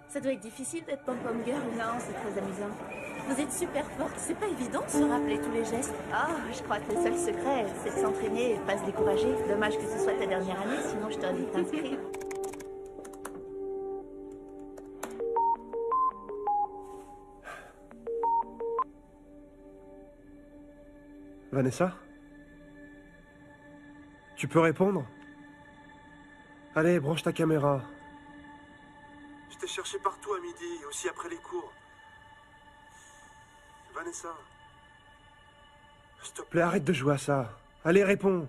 Ça doit être difficile d'être pom-pom girl. Non, c'est très amusant. Vous êtes super forte. C'est pas évident de se rappeler tous les gestes. Ah, je crois que le seul secret, c'est de s'entraîner et de pas se décourager. Dommage que ce soit ta dernière année, sinon je t'aurais dit de t'inscrire. Vanessa? Tu peux répondre? Allez, branche ta caméra. Je t'ai cherché partout à midi, et aussi après les cours. Vanessa? S'il te plaît, arrête de jouer à ça. Allez, réponds.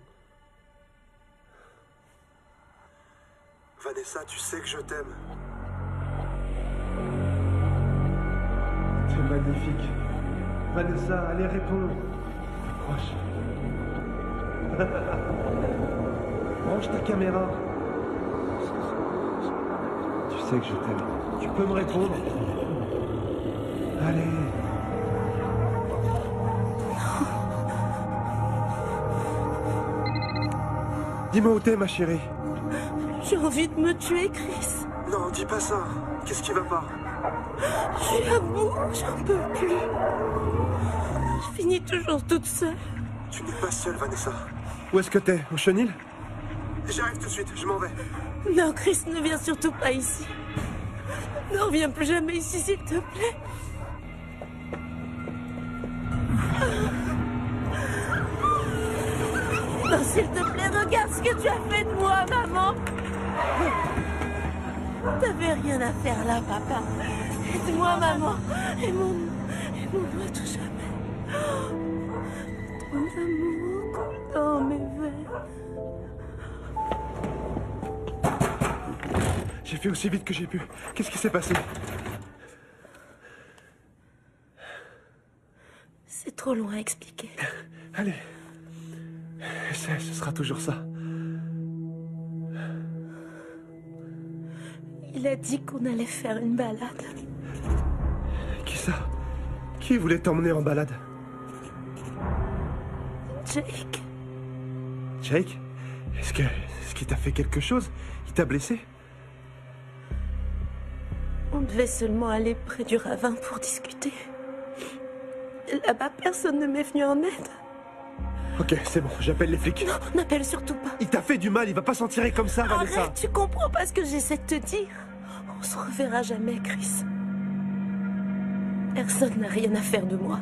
Vanessa, tu sais que je t'aime. C'est magnifique. Vanessa, allez, réponds. Approche. Branche ta caméra. Tu sais que je t'aime. Tu peux me répondre? Allez. Dis-moi où t'es, ma chérie. J'ai envie de me tuer, Chris. Non, dis pas ça. Qu'est-ce qui va pas? Je suis à bout, j'en peux plus. Je finis toujours toute seule. Tu n'es pas seule, Vanessa. Où est-ce que t'es? Au chenil? J'arrive tout de suite, je m'en vais. Non, Chris, ne viens surtout pas ici. Ne reviens plus jamais ici, s'il te plaît. Non, s'il te plaît, regarde ce que tu as fait de moi, maman. T'avais rien à faire là, papa. Aide-moi, maman. Aide-moi tout jamais. Ton amour coule dans mes veines. J'ai fait aussi vite que j'ai pu. Qu'est-ce qui s'est passé? C'est trop loin à expliquer. Allez. Essaie, ce sera toujours ça. Il a dit qu'on allait faire une balade. Qui ça? Qui voulait t'emmener en balade? Jake. Jake? Est-ce qu'il t'a fait quelque chose? Il t'a blessé? On devait seulement aller près du ravin pour discuter. Là-bas, personne ne m'est venu en aide. Ok, c'est bon, j'appelle les flics. Non, n'appelle surtout pas. Il t'a fait du mal, il va pas s'en tirer comme ça, Vanessa. Arrête, tu comprends pas ce que j'essaie de te dire. On se reverra jamais, Chris. Personne n'a rien à faire de moi.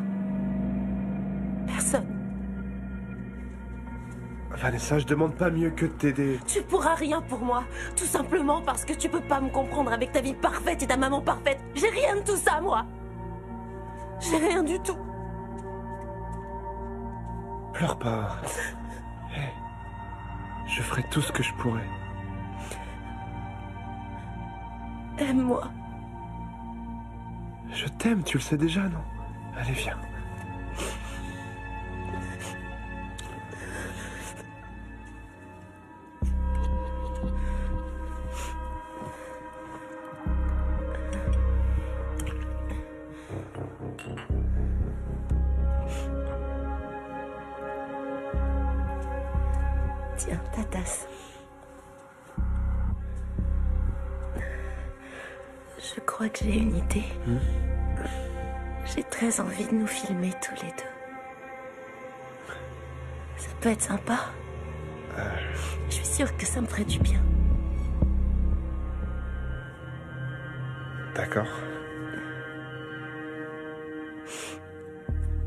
Personne. Vanessa, je demande pas mieux que de t'aider. Tu pourras rien pour moi. Tout simplement parce que tu peux pas me comprendre avec ta vie parfaite et ta maman parfaite. J'ai rien de tout ça, moi. J'ai rien du tout. Pleure pas. Hey, je ferai tout ce que je pourrai. Aime-moi. Je t'aime, tu le sais déjà, non? Allez, viens. Tiens, ta tasse. Je crois que j'ai une idée. J'ai très envie de nous filmer tous les deux. Ça peut être sympa. Je suis sûre que ça me ferait du bien. D'accord.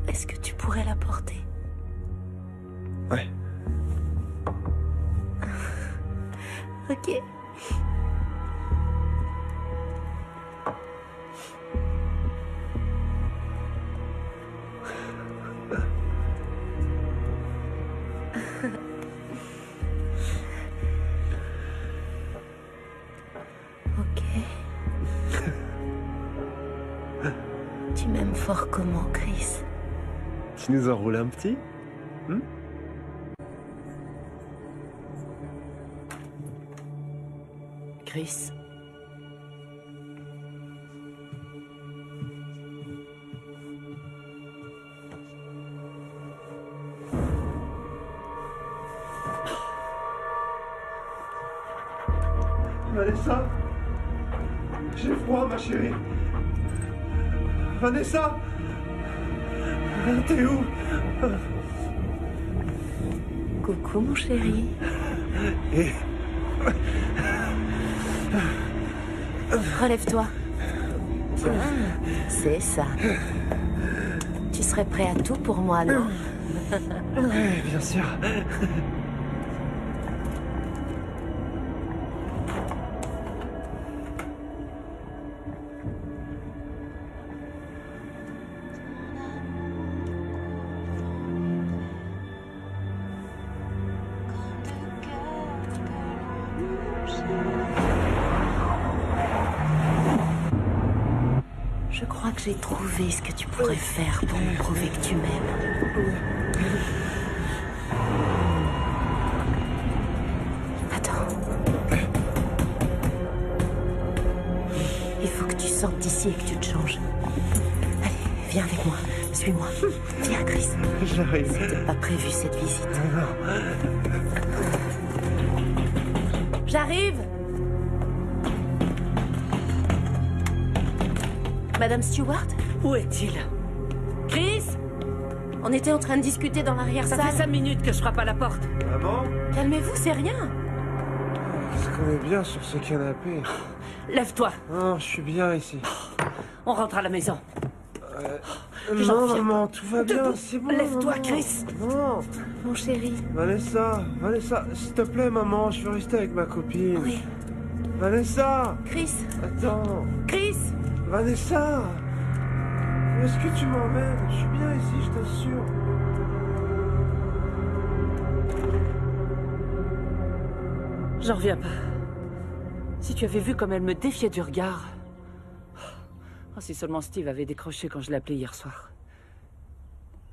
Est-ce que tu pourrais la porter? Ouais. Ok. Ok. Tu m'aimes fort comment, Chris? Tu nous enroules un petit? Chris. Vanessa? J'ai froid, ma chérie. Vanessa? T'es où? Coucou, mon chéri. Et... Relève-toi. C'est ça. Tu serais prêt à tout pour moi, non? Ouais, bien sûr. Je crois que j'ai trouvé ce que tu pourrais faire pour me prouver que tu m'aimes. Attends. Il faut que tu sortes d'ici et que tu te changes. Allez, viens avec moi. Suis-moi. Viens, Chris. J'arrive. C'était pas prévu cette visite. J'arrive. Madame Stewart? Où est-il? Chris? On était en train de discuter dans l'arrière-salle. Ça fait 5 minutes que je frappe à la porte. Maman? Calmez-vous, c'est rien. On se connaît bien sur ce canapé. Lève-toi. Non, je suis bien ici. On rentre à la maison. Non, maman, tout va bien, c'est bon. Lève-toi, maman. Chris. Non. Mon chéri. Vanessa, s'il te plaît, maman, je veux rester avec ma copine. Oui. Vanessa! Chris. Attends. Chris. Vanessa! Où est-ce que tu m'emmènes? Je suis bien ici, je t'assure. J'en reviens pas. Si tu avais vu comme elle me défiait du regard. Oh, si seulement Steve avait décroché quand je l'ai appelé hier soir.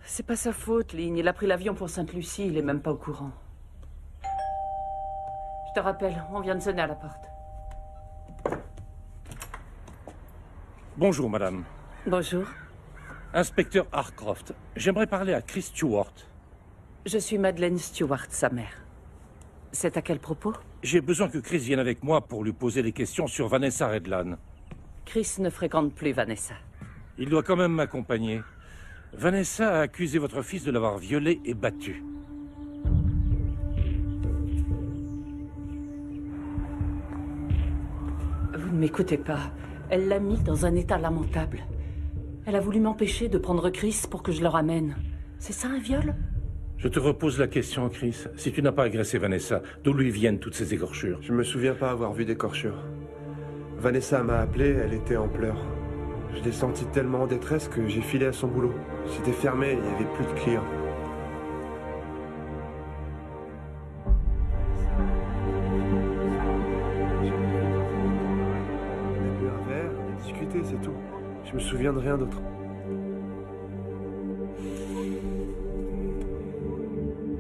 C'est pas sa faute, Ligne. Il a pris l'avion pour Sainte-Lucie, il est même pas au courant. Je te rappelle, on vient de sonner à la porte. Bonjour, madame. Bonjour. Inspecteur Harcroft, j'aimerais parler à Chris Stewart. Je suis Madeleine Stewart, sa mère. C'est à quel propos? J'ai besoin que Chris vienne avec moi pour lui poser des questions sur Vanessa Redlan. Chris ne fréquente plus Vanessa. Il doit quand même m'accompagner. Vanessa a accusé votre fils de l'avoir violée et battue. Vous ne m'écoutez pas. Elle l'a mis dans un état lamentable. Elle a voulu m'empêcher de prendre Chris pour que je le ramène. C'est ça un viol? Je te repose la question, Chris. Si tu n'as pas agressé Vanessa, d'où lui viennent toutes ces écorchures? Je me souviens pas avoir vu d'écorchures. Vanessa m'a appelé, elle était en pleurs. Je l'ai sentie tellement en détresse que j'ai filé à son boulot. C'était fermé, il n'y avait plus de clients. On a bu un verre, on a discuté, c'est tout. Je me souviens de rien d'autre.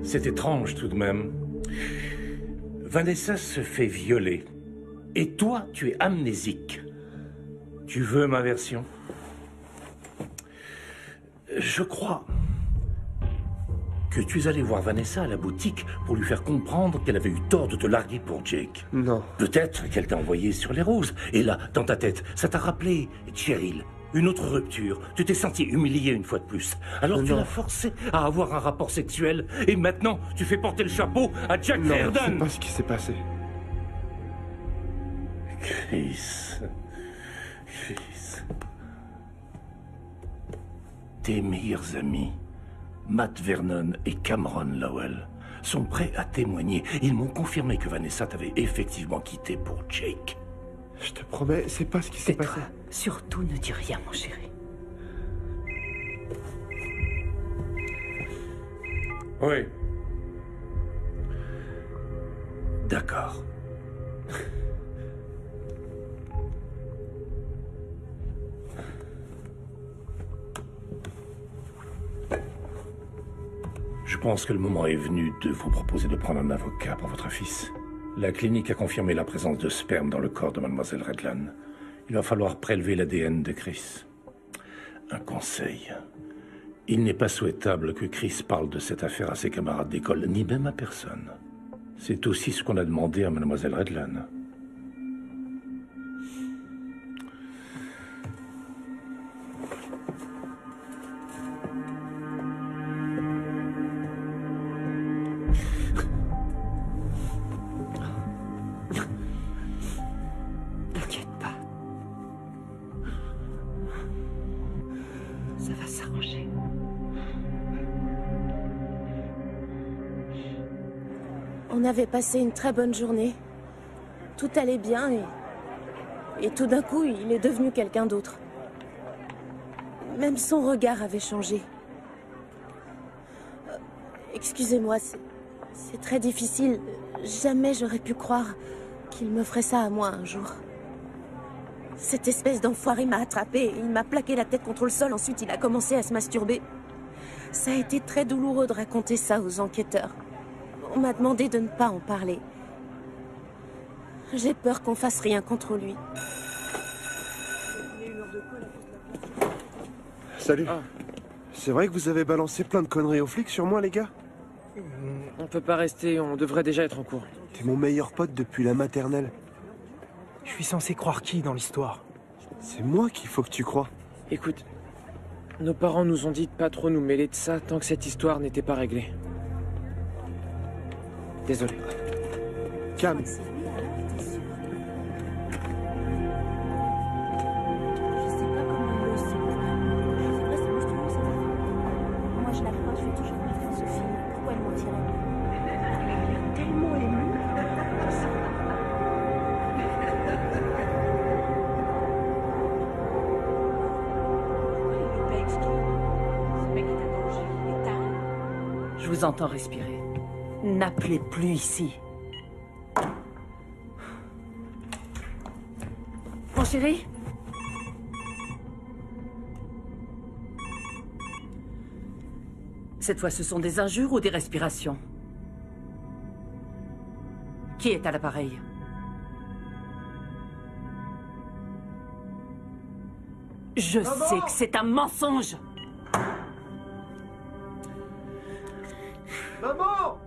C'est étrange tout de même. Vanessa se fait violer. Et toi, tu es amnésique. Tu veux ma version? Je crois que tu es allé voir Vanessa à la boutique pour lui faire comprendre qu'elle avait eu tort de te larguer pour Jake. Non. Peut-être qu'elle t'a envoyé sur les roses. Et là, dans ta tête, ça t'a rappelé Cheryl. Une autre rupture. Tu t'es senti humilié une fois de plus. Alors tu l'as forcé à avoir un rapport sexuel. Et maintenant, tu fais porter le chapeau à Jack Reardon. Non, c'est pas ce qui s'est passé. Chris. Tes meilleurs amis, Matt Vernon et Cameron Lowell, sont prêts à témoigner. Ils m'ont confirmé que Vanessa t'avait effectivement quitté pour Jake. Je te promets, c'est pas ce qui s'est passé. Surtout ne dis rien, mon chéri. Oui. D'accord. Je pense que le moment est venu de vous proposer de prendre un avocat pour votre fils. La clinique a confirmé la présence de sperme dans le corps de Mademoiselle Redland. Il va falloir prélever l'ADN de Chris. Un conseil. Il n'est pas souhaitable que Chris parle de cette affaire à ses camarades d'école, ni même à personne. C'est aussi ce qu'on a demandé à Mademoiselle Redland. On avait passé une très bonne journée. Tout allait bien et tout d'un coup, il est devenu quelqu'un d'autre. Même son regard avait changé. Excusez-moi, c'est très difficile. Jamais j'aurais pu croire qu'il me ferait ça à moi un jour. Cette espèce d'enfoiré m'a attrapé, il m'a plaqué la tête contre le sol, ensuite il a commencé à se masturber. Ça a été très douloureux de raconter ça aux enquêteurs. On m'a demandé de ne pas en parler. J'ai peur qu'on fasse rien contre lui. Salut. C'est vrai que vous avez balancé plein de conneries aux flics sur moi, les gars? On peut pas rester, on devrait déjà être en cours. T'es mon meilleur pote depuis la maternelle. Je suis censé croire qui dans l'histoire? C'est moi qu'il faut que tu crois. Écoute, nos parents nous ont dit de pas trop nous mêler de ça tant que cette histoire n'était pas réglée. Désolé. Calme. Je vous entends respirer. N'appelez plus ici. Mon chéri? Cette fois, ce sont des injures ou des respirations? Qui est à l'appareil? Je sais que c'est un mensonge! Maman!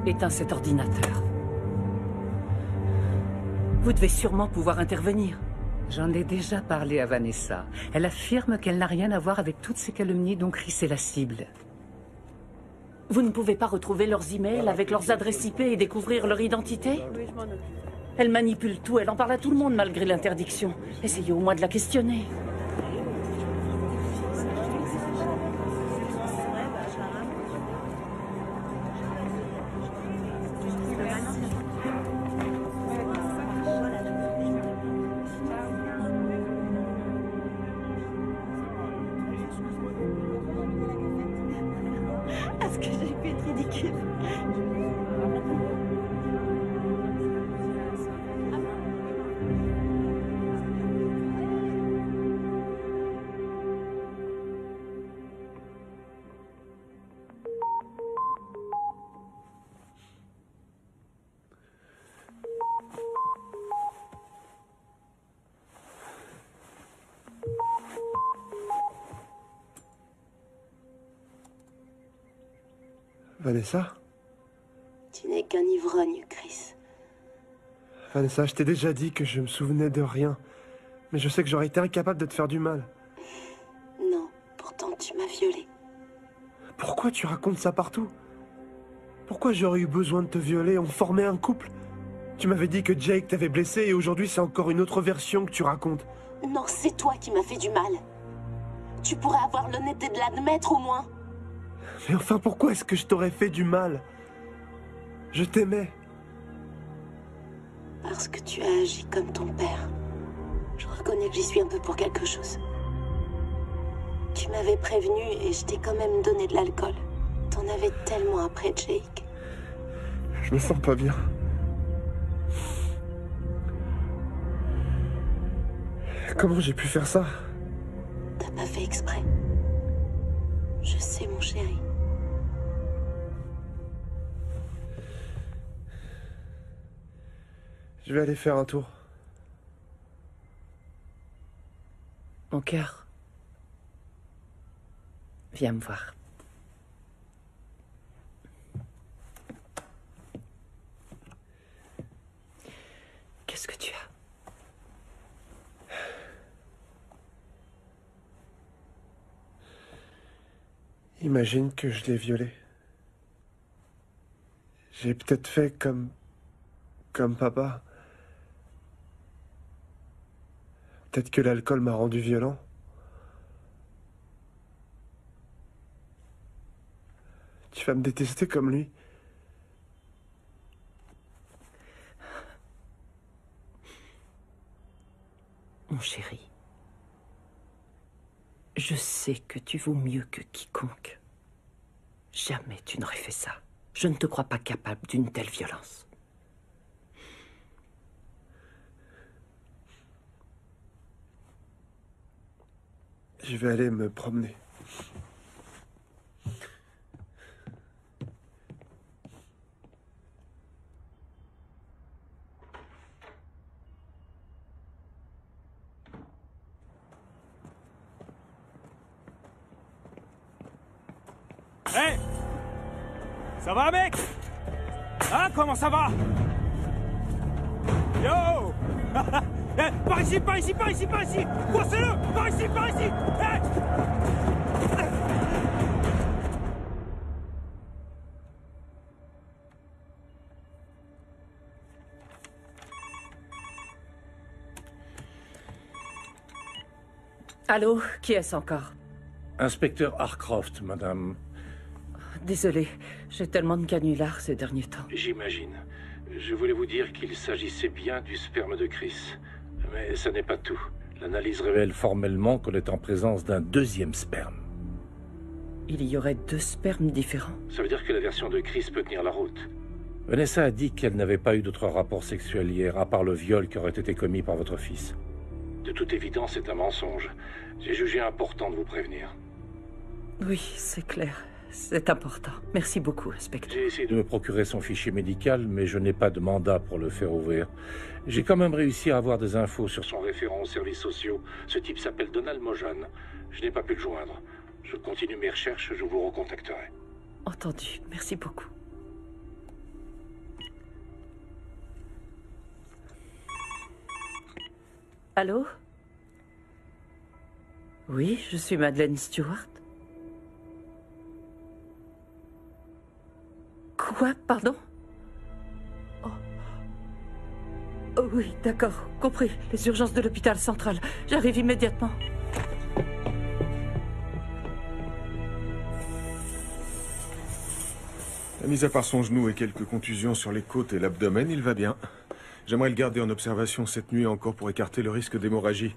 Éteins cet ordinateur. Vous devez sûrement pouvoir intervenir. J'en ai déjà parlé à Vanessa. Elle affirme qu'elle n'a rien à voir avec toutes ces calomnies dont Chris est la cible. Vous ne pouvez pas retrouver leurs emails avec leurs adresses IP et découvrir leur identité? Oui, je m'en occupe. Elle manipule tout, elle en parle à tout le monde malgré l'interdiction. Essayez au moins de la questionner. Est-ce que j'ai pu être ridicule? Vanessa? Tu n'es qu'un ivrogne, Chris. Vanessa, je t'ai déjà dit que je me souvenais de rien. Mais je sais que j'aurais été incapable de te faire du mal. Non, pourtant tu m'as violée. Pourquoi tu racontes ça partout? Pourquoi j'aurais eu besoin de te violer? On formait un couple. Tu m'avais dit que Jake t'avait blessé et aujourd'hui c'est encore une autre version que tu racontes. Non, c'est toi qui m'as fait du mal. Tu pourrais avoir l'honnêteté de l'admettre au moins. Mais enfin, pourquoi est-ce que je t'aurais fait du mal? Je t'aimais. Parce que tu as agi comme ton père. Je reconnais que j'y suis un peu pour quelque chose. Tu m'avais prévenu et je t'ai quand même donné de l'alcool. T'en avais tellement après Jake. Je me sens pas bien. Comment j'ai pu faire ça? T'as pas fait exprès. Je sais, mon chéri. Je vais aller faire un tour. Mon cœur, viens me voir. Qu'est-ce que tu as? Imagine que je l'ai violée. J'ai peut-être fait comme papa. Peut-être que l'alcool m'a rendu violent. Tu vas me détester comme lui. Mon chéri, je sais que tu vaux mieux que quiconque. Jamais tu n'aurais fait ça. Je ne te crois pas capable d'une telle violence. Je vais aller me promener. Hé! Ça va, mec? Hein, comment ça va? Yo! Eh, par ici, par ici, par ici, par ici! Coincez-le! Par ici, par ici! Hey! Allô? Qui est-ce encore? Inspecteur Harcroft, madame. Désolée, j'ai tellement de canulars ces derniers temps. J'imagine. Je voulais vous dire qu'il s'agissait bien du sperme de Chris. Mais ça n'est pas tout. L'analyse révèle formellement qu'on est en présence d'un deuxième sperme. Il y aurait 2 spermes différents? Ça veut dire que la version de Chris peut tenir la route. Vanessa a dit qu'elle n'avait pas eu d'autres rapports sexuels hier, à part le viol qui aurait été commis par votre fils. De toute évidence, c'est un mensonge. J'ai jugé important de vous prévenir. Oui, c'est clair. C'est important. Merci beaucoup, inspecteur. J'ai essayé de me procurer son fichier médical, mais je n'ai pas de mandat pour le faire ouvrir. J'ai quand même réussi à avoir des infos sur son référent aux services sociaux. Ce type s'appelle Donald Mojan. Je n'ai pas pu le joindre. Je continue mes recherches, je vous recontacterai. Entendu. Merci beaucoup. Allô? Oui, je suis Madeleine Stewart. Quoi? Pardon? Oh. Oh oui, d'accord, compris. Les urgences de l'hôpital central. J'arrive immédiatement. Mis à part son genou et quelques contusions sur les côtes et l'abdomen, il va bien. J'aimerais le garder en observation cette nuit encore pour écarter le risque d'hémorragie.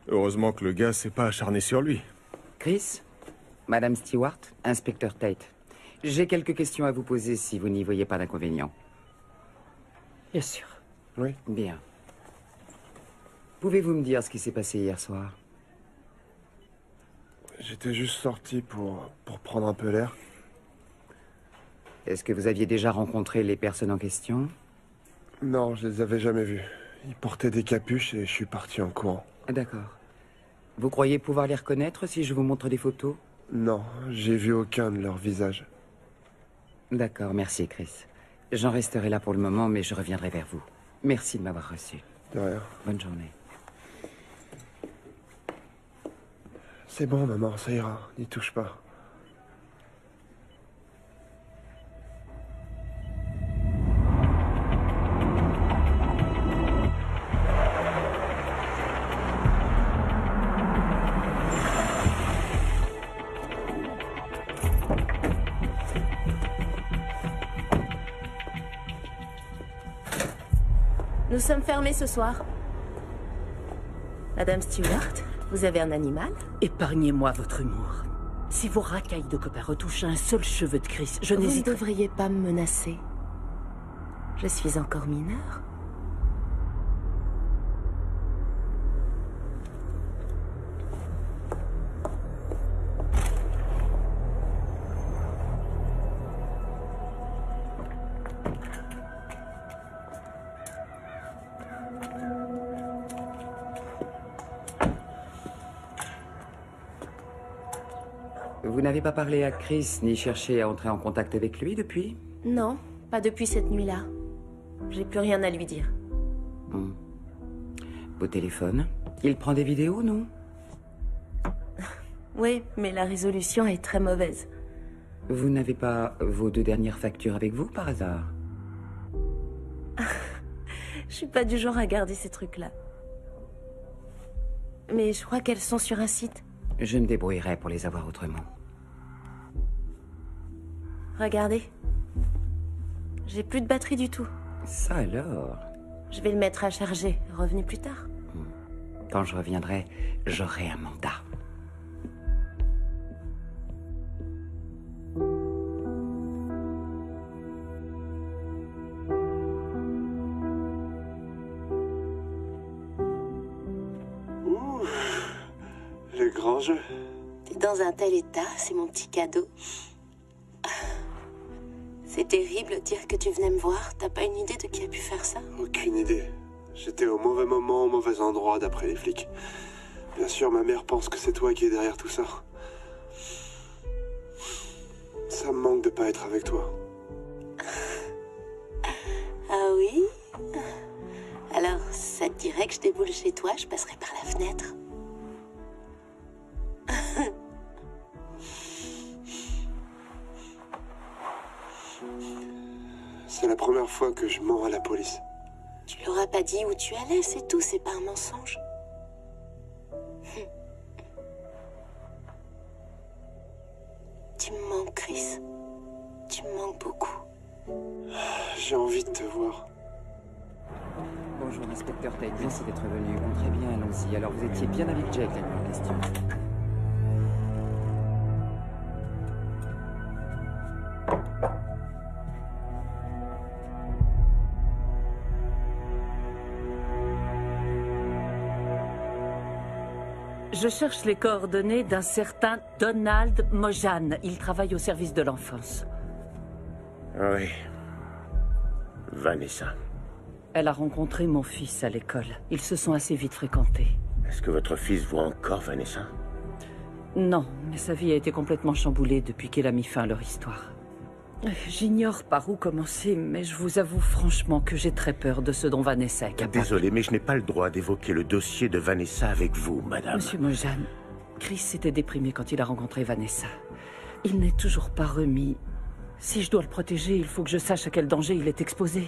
Heureusement que le gars s'est pas acharné sur lui. Chris, Madame Stewart, inspecteur Tate. J'ai quelques questions à vous poser si vous n'y voyez pas d'inconvénient. Bien sûr. Oui. Bien. Pouvez-vous me dire ce qui s'est passé hier soir? J'étais juste sorti pour prendre un peu l'air. Est-ce que vous aviez déjà rencontré les personnes en question? Non, je les avais jamais vus. Ils portaient des capuches et je suis parti en courant. D'accord. Vous croyez pouvoir les reconnaître si je vous montre des photos? Non, j'ai vu aucun de leurs visages. D'accord, merci Chris. J'en resterai là pour le moment, mais je reviendrai vers vous. Merci de m'avoir reçu. De rien. Bonne journée. C'est bon, maman, ça ira. N'y touche pas. Nous sommes fermés ce soir. Madame Stewart, vous avez un animal? Épargnez-moi votre humour. Si vos racailles de copains retouchent un seul cheveu de Chris, je Vous ne n'hésiterai... devriez pas me menacer. Je suis encore mineure. Vous n'avez pas parlé à Chris ni cherché à entrer en contact avec lui depuis? Non, pas depuis cette nuit-là. J'ai plus rien à lui dire. Au téléphone? Il prend des vidéos, non? Oui, mais la résolution est très mauvaise. Vous n'avez pas vos 2 dernières factures avec vous, par hasard? Je suis pas du genre à garder ces trucs-là. Mais je crois qu'elles sont sur un site. Je me débrouillerai pour les avoir autrement. Regardez. J'ai plus de batterie du tout. Ça alors? Je vais le mettre à charger. Revenez plus tard. Quand je reviendrai, j'aurai un mandat. Ouh, le grand jeu. T'es dans un tel état, c'est mon petit cadeau. C'est terrible de dire que tu venais me voir. T'as pas une idée de qui a pu faire ça? Aucune idée. J'étais au mauvais moment, au mauvais endroit, d'après les flics. Bien sûr, ma mère pense que c'est toi qui es derrière tout ça. Ça me manque de pas être avec toi. Ah oui? Alors, ça te dirait que je déboule chez toi, je passerai par la fenêtre. C'est la première fois que je mens à la police. Tu leur as pas dit où tu allais, c'est tout, c'est pas un mensonge. Tu me manques, Chris. Tu me manques beaucoup. J'ai envie de te voir. Bonjour, inspecteur Tate. Merci d'être venu. Bon, très bien, allons-y. Alors, vous étiez bien avec Jake, la nuit en question. Je cherche les coordonnées d'un certain Donald Mojan. Il travaille au service de l'enfance. Oui. Vanessa. Elle a rencontré mon fils à l'école. Ils se sont assez vite fréquentés. Est-ce que votre fils voit encore Vanessa? Non, mais sa vie a été complètement chamboulée depuis qu'elle a mis fin à leur histoire. J'ignore par où commencer, mais je vous avoue franchement que j'ai très peur de ce dont Vanessa est capable. Désolé, mais je n'ai pas le droit d'évoquer le dossier de Vanessa avec vous, madame. Monsieur Mojan, Chris s'était déprimé quand il a rencontré Vanessa. Il n'est toujours pas remis. Si je dois le protéger, il faut que je sache à quel danger il est exposé.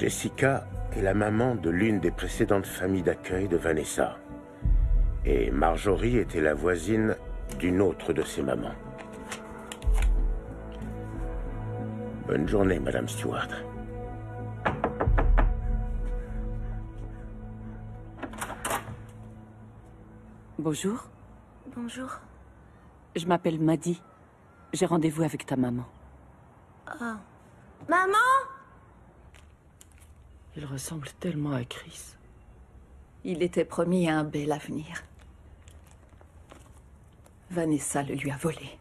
Jessica est la maman de l'une des précédentes familles d'accueil de Vanessa. Et Marjorie était la voisine d'une autre de ses mamans. Bonne journée, Madame Stewart. Bonjour. Bonjour. Je m'appelle Maddie. J'ai rendez-vous avec ta maman. Oh. Maman! Il ressemble tellement à Chris. Il était promis un bel avenir. Vanessa le lui a volé.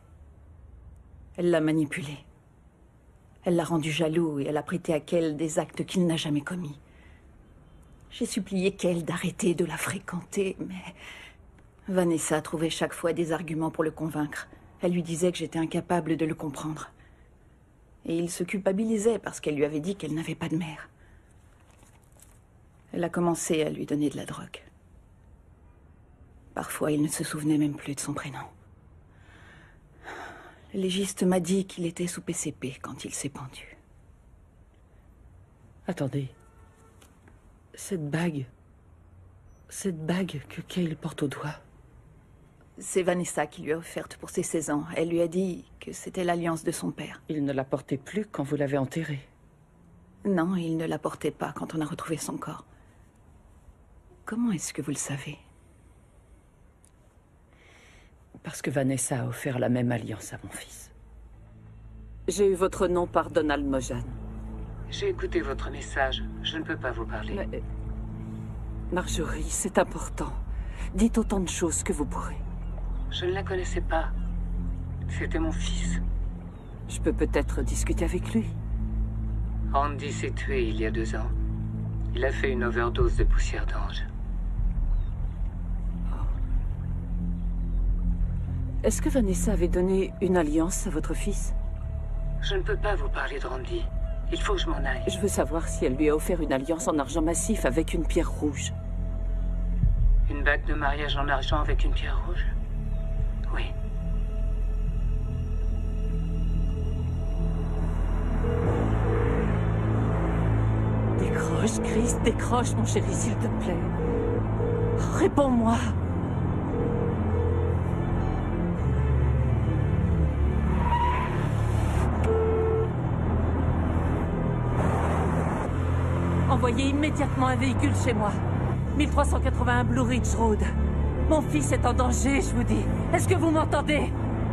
Elle l'a manipulé. Elle l'a rendu jaloux et elle a prêté à Kel des actes qu'il n'a jamais commis. J'ai supplié Kel d'arrêter de la fréquenter, mais Vanessa a trouvé chaque fois des arguments pour le convaincre. Elle lui disait que j'étais incapable de le comprendre. Et il se culpabilisait parce qu'elle lui avait dit qu'elle n'avait pas de mère. Elle a commencé à lui donner de la drogue. Parfois, il ne se souvenait même plus de son prénom. Le légiste m'a dit qu'il était sous PCP quand il s'est pendu. Attendez. Cette bague que Cale porte au doigt. C'est Vanessa qui lui a offerte pour ses 16 ans. Elle lui a dit que c'était l'alliance de son père. Il ne la portait plus quand vous l'avez enterrée. Non, il ne la portait pas quand on a retrouvé son corps. Comment est-ce que vous le savez? Parce que Vanessa a offert la même alliance à mon fils. J'ai eu votre nom par Donald Mojan. J'ai écouté votre message. Je ne peux pas vous parler. Mais... Marjorie, c'est important. Dites autant de choses que vous pourrez. Je ne la connaissais pas. C'était mon fils. Je peux peut-être discuter avec lui. Randy s'est tué il y a 2 ans. Il a fait une overdose de poussière d'ange. Est-ce que Vanessa avait donné une alliance à votre fils? Je ne peux pas vous parler de Randy. Il faut que je m'en aille. Je veux savoir si elle lui a offert une alliance en argent massif avec une pierre rouge. Une bague de mariage en argent avec une pierre rouge? Oui. Décroche, Chris, décroche, mon chéri, s'il te plaît. Réponds-moi. Envoyez immédiatement un véhicule chez moi. 1381 Blue Ridge Road. Mon fils est en danger, je vous dis. Est-ce que vous m'entendez?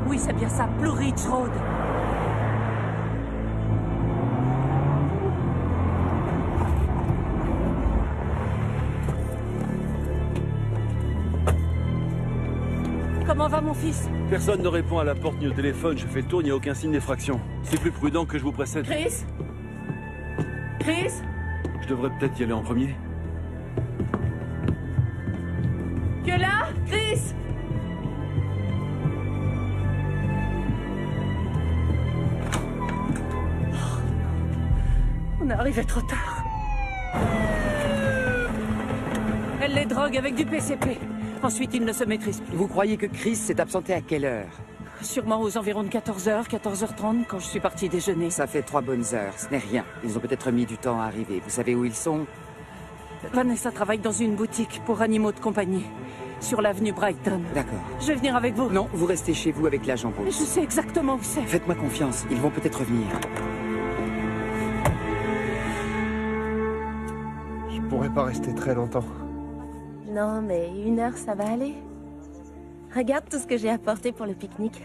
Oui, c'est bien ça, Blue Ridge Road. Comment va mon fils? Personne ne répond à la porte ni au téléphone. Je fais le tour, il n'y a aucun signe d'effraction. C'est plus prudent que je vous précède. Chris? Chris? Je devrais peut-être y aller en premier. Que là? Chris? On est arrivé trop tard. Elle les drogue avec du PCP. Ensuite, il ne se maîtrise plus. Vous croyez que Chris s'est absenté à quelle heure? Sûrement aux environs de 14h, 14h30, quand je suis partie déjeuner. Ça fait 3 bonnes heures, ce n'est rien. Ils ont peut-être mis du temps à arriver. Vous savez où ils sont? Vanessa travaille dans une boutique pour animaux de compagnie, sur l'avenue Brighton. D'accord. Je vais venir avec vous. Non, vous restez chez vous avec l'agent Mais Bruce. je sais exactement où c'est. Faites-moi confiance, ils vont peut-être revenir. Je pourrais pas rester très longtemps. Non, mais 1 heure, ça va aller. Regarde tout ce que j'ai apporté pour le pique-nique.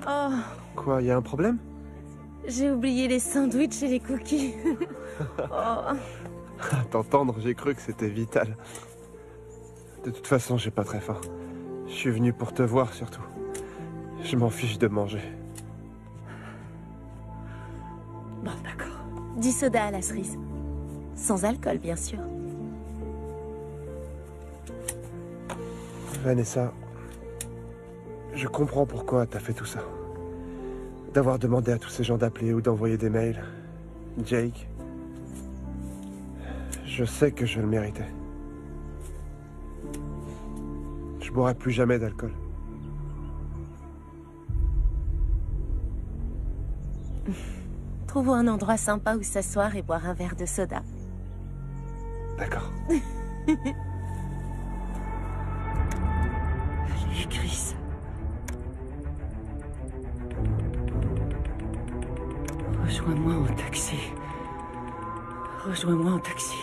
Oh, Quoi, y a un problème? j'ai oublié les sandwichs et les cookies. Oh. À t'entendre, j'ai cru que c'était vital. De toute façon, j'ai pas très faim. Je suis venu pour te voir, surtout. Je m'en fiche de manger. Bon, d'accord. 10 sodas à la cerise. Sans alcool, bien sûr. Vanessa, je comprends pourquoi t'as fait tout ça. D'avoir demandé à tous ces gens d'appeler ou d'envoyer des mails. Jake. Je sais que je le méritais. Je boirai plus jamais d'alcool. Trouvons un endroit sympa où s'asseoir et boire un verre de soda. D'accord. Allez, Chris. Rejoins-moi en taxi. Rejoins-moi en taxi.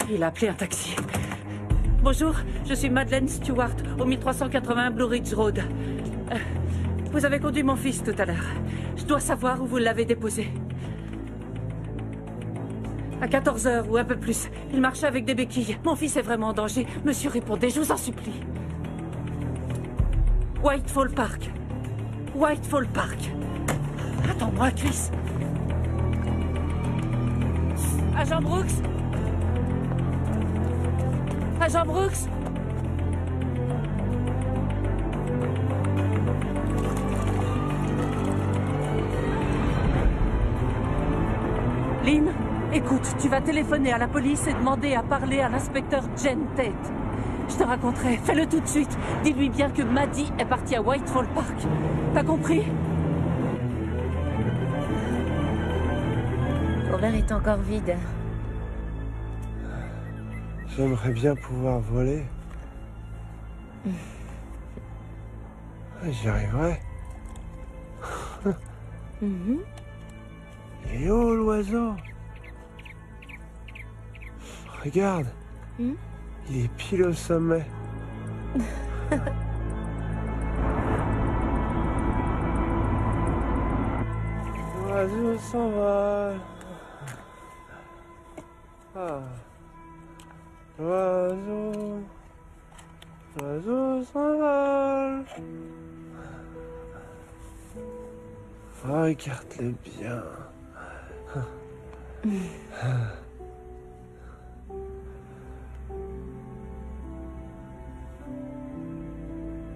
Il a appelé un taxi. Bonjour, je suis Madeleine Stewart, au 1381 Blue Ridge Road. Vous avez conduit mon fils tout à l'heure. Je dois savoir où vous l'avez déposé. À 14h ou un peu plus. Il marchait avec des béquilles. Mon fils est vraiment en danger. Monsieur, répondez, je vous en supplie. Whitefall Park. Whitefall Park. Attends-moi, Chris. Agent Brooks? Agent Brooks? Lynn, écoute, tu vas téléphoner à la police et demander à parler à l'inspecteur Jen Tate. Je te raconterai, fais-le tout de suite. Dis-lui bien que Maddie est partie à Whitefall Park. T'as compris? Ton verre est encore vide. J'aimerais bien pouvoir voler. J'y arriverai. Il est haut, l'oiseau. Regarde. Il est pile au sommet. L'oiseau s'envole. Ah. L'oiseau. L'oiseau s'envole. Regarde-le bien.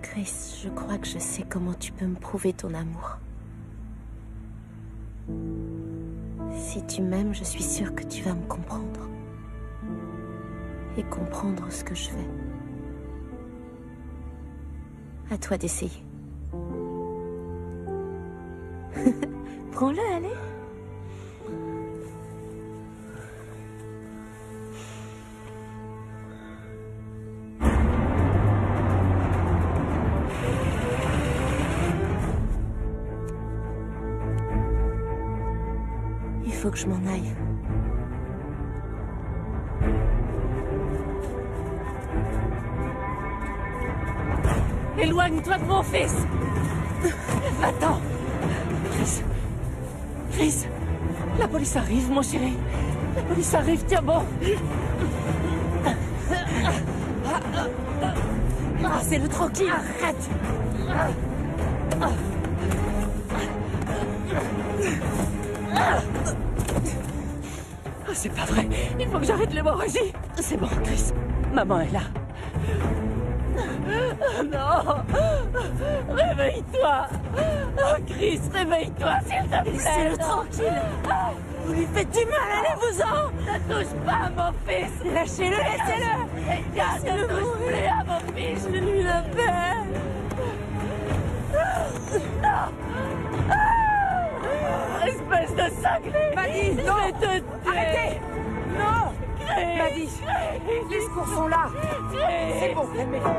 Chris, je crois que je sais comment tu peux me prouver ton amour. Si tu m'aimes, je suis sûre que tu vas me comprendre. Et comprendre ce que je fais. À toi d'essayer. Prends-le, allez. Il faut que je m'en aille. Éloigne-toi de mon fils! Va-t'en! Chris! Chris! La police arrive, mon chéri! La police arrive, tiens bon! C'est le tranquille! Arrête! C'est pas vrai! Il faut que j'arrête l'hémorragie! C'est bon, Chris. Maman est là. Non! Réveille-toi! Oh, Chris, réveille-toi, s'il te plaît! Laissez-le tranquille! Vous lui faites du mal, allez-vous-en! Ne touche pas à mon fils! Lâchez-le, laissez-le! Ne touche plus à mon fils, je lui le fais! Non! Espèce de cinglé! Maddie, non! Je vais te tuer! Arrêtez! Non! Maddie, les secours sont là! C'est bon, calmez-vous!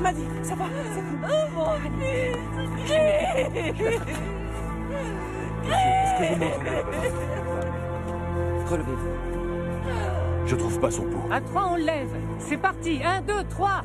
Maddie, ça va, c'est bon. Oh mon fils! Est-ce que vous m'entendez? Relevez-vous. Je trouve pas son pot. À 3, on lève. C'est parti. 1, 2, 3.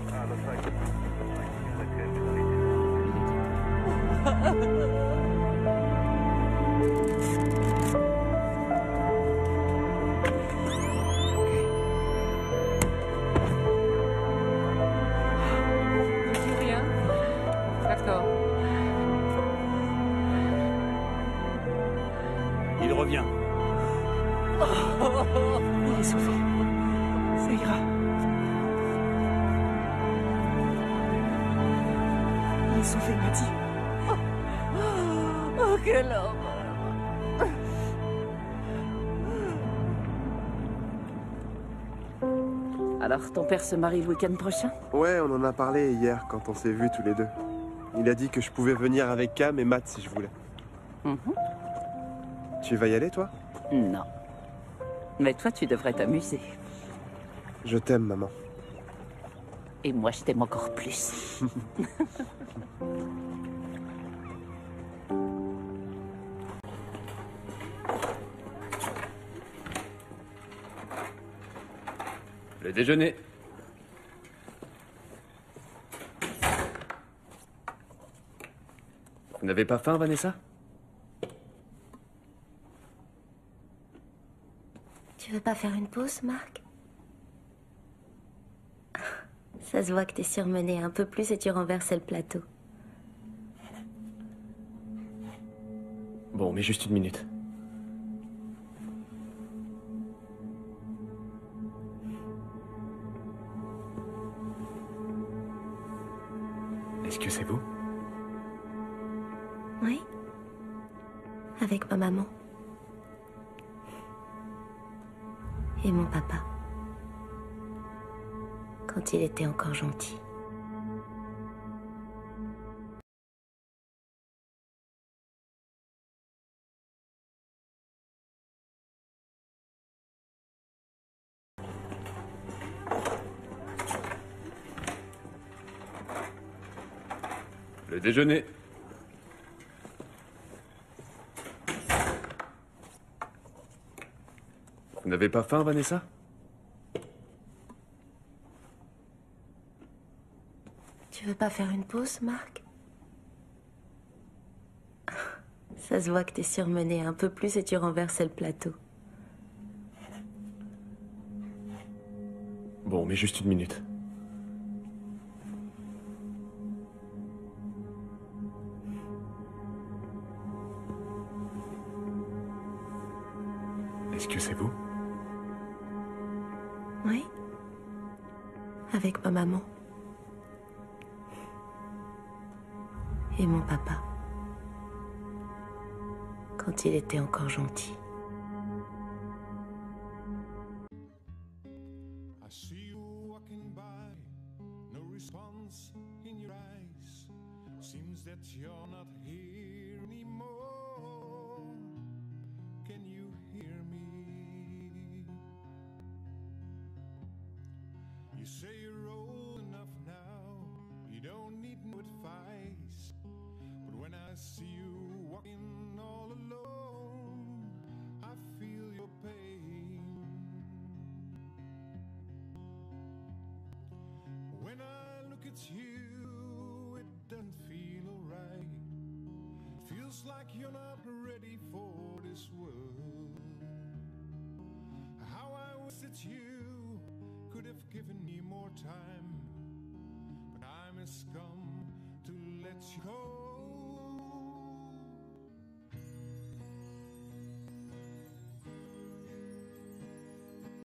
Rien. D'accord. Il revient. Il est sauvé. Ça ira. Il est sauvé, Maddie. Oh, quel horreur! Alors, ton père se marie le week-end prochain? Ouais, on en a parlé hier quand on s'est vus tous les deux. Il a dit que je pouvais venir avec Cam et Matt si je voulais. Tu vas y aller, toi? Non. Mais toi, tu devrais t'amuser. Je t'aime, maman. Et moi, je t'aime encore plus. Le déjeuner. Vous n'avez pas faim, Vanessa? Tu veux pas faire une pause, Marc? Ça se voit que t'es surmené un peu plus et tu renversais le plateau. Bon, mais juste une minute. Est-ce que c'est vous? Oui. Avec ma maman. Et mon papa. Quand il était encore gentil. Le déjeuner. Vous n'avez pas faim, Vanessa? Tu veux pas faire une pause, Marc? Ça se voit que t'es surmené un peu plus et tu renversais le plateau. Bon, mais juste une minute. Est-ce que c'est vous? Oui. Avec ma maman. Et mon papa. Quand il était encore gentil. I see you walking by, no response in your eyes. Seems that you're not here anymore. Can you hear me? You say you're old enough now, you don't need no advice. But when I see you walking all alone, I feel your pain. When I look at you, it doesn't feel alright. Feels like you're not ready for this world. How I wish that you could have given me more time, but I'm a scum to let you go.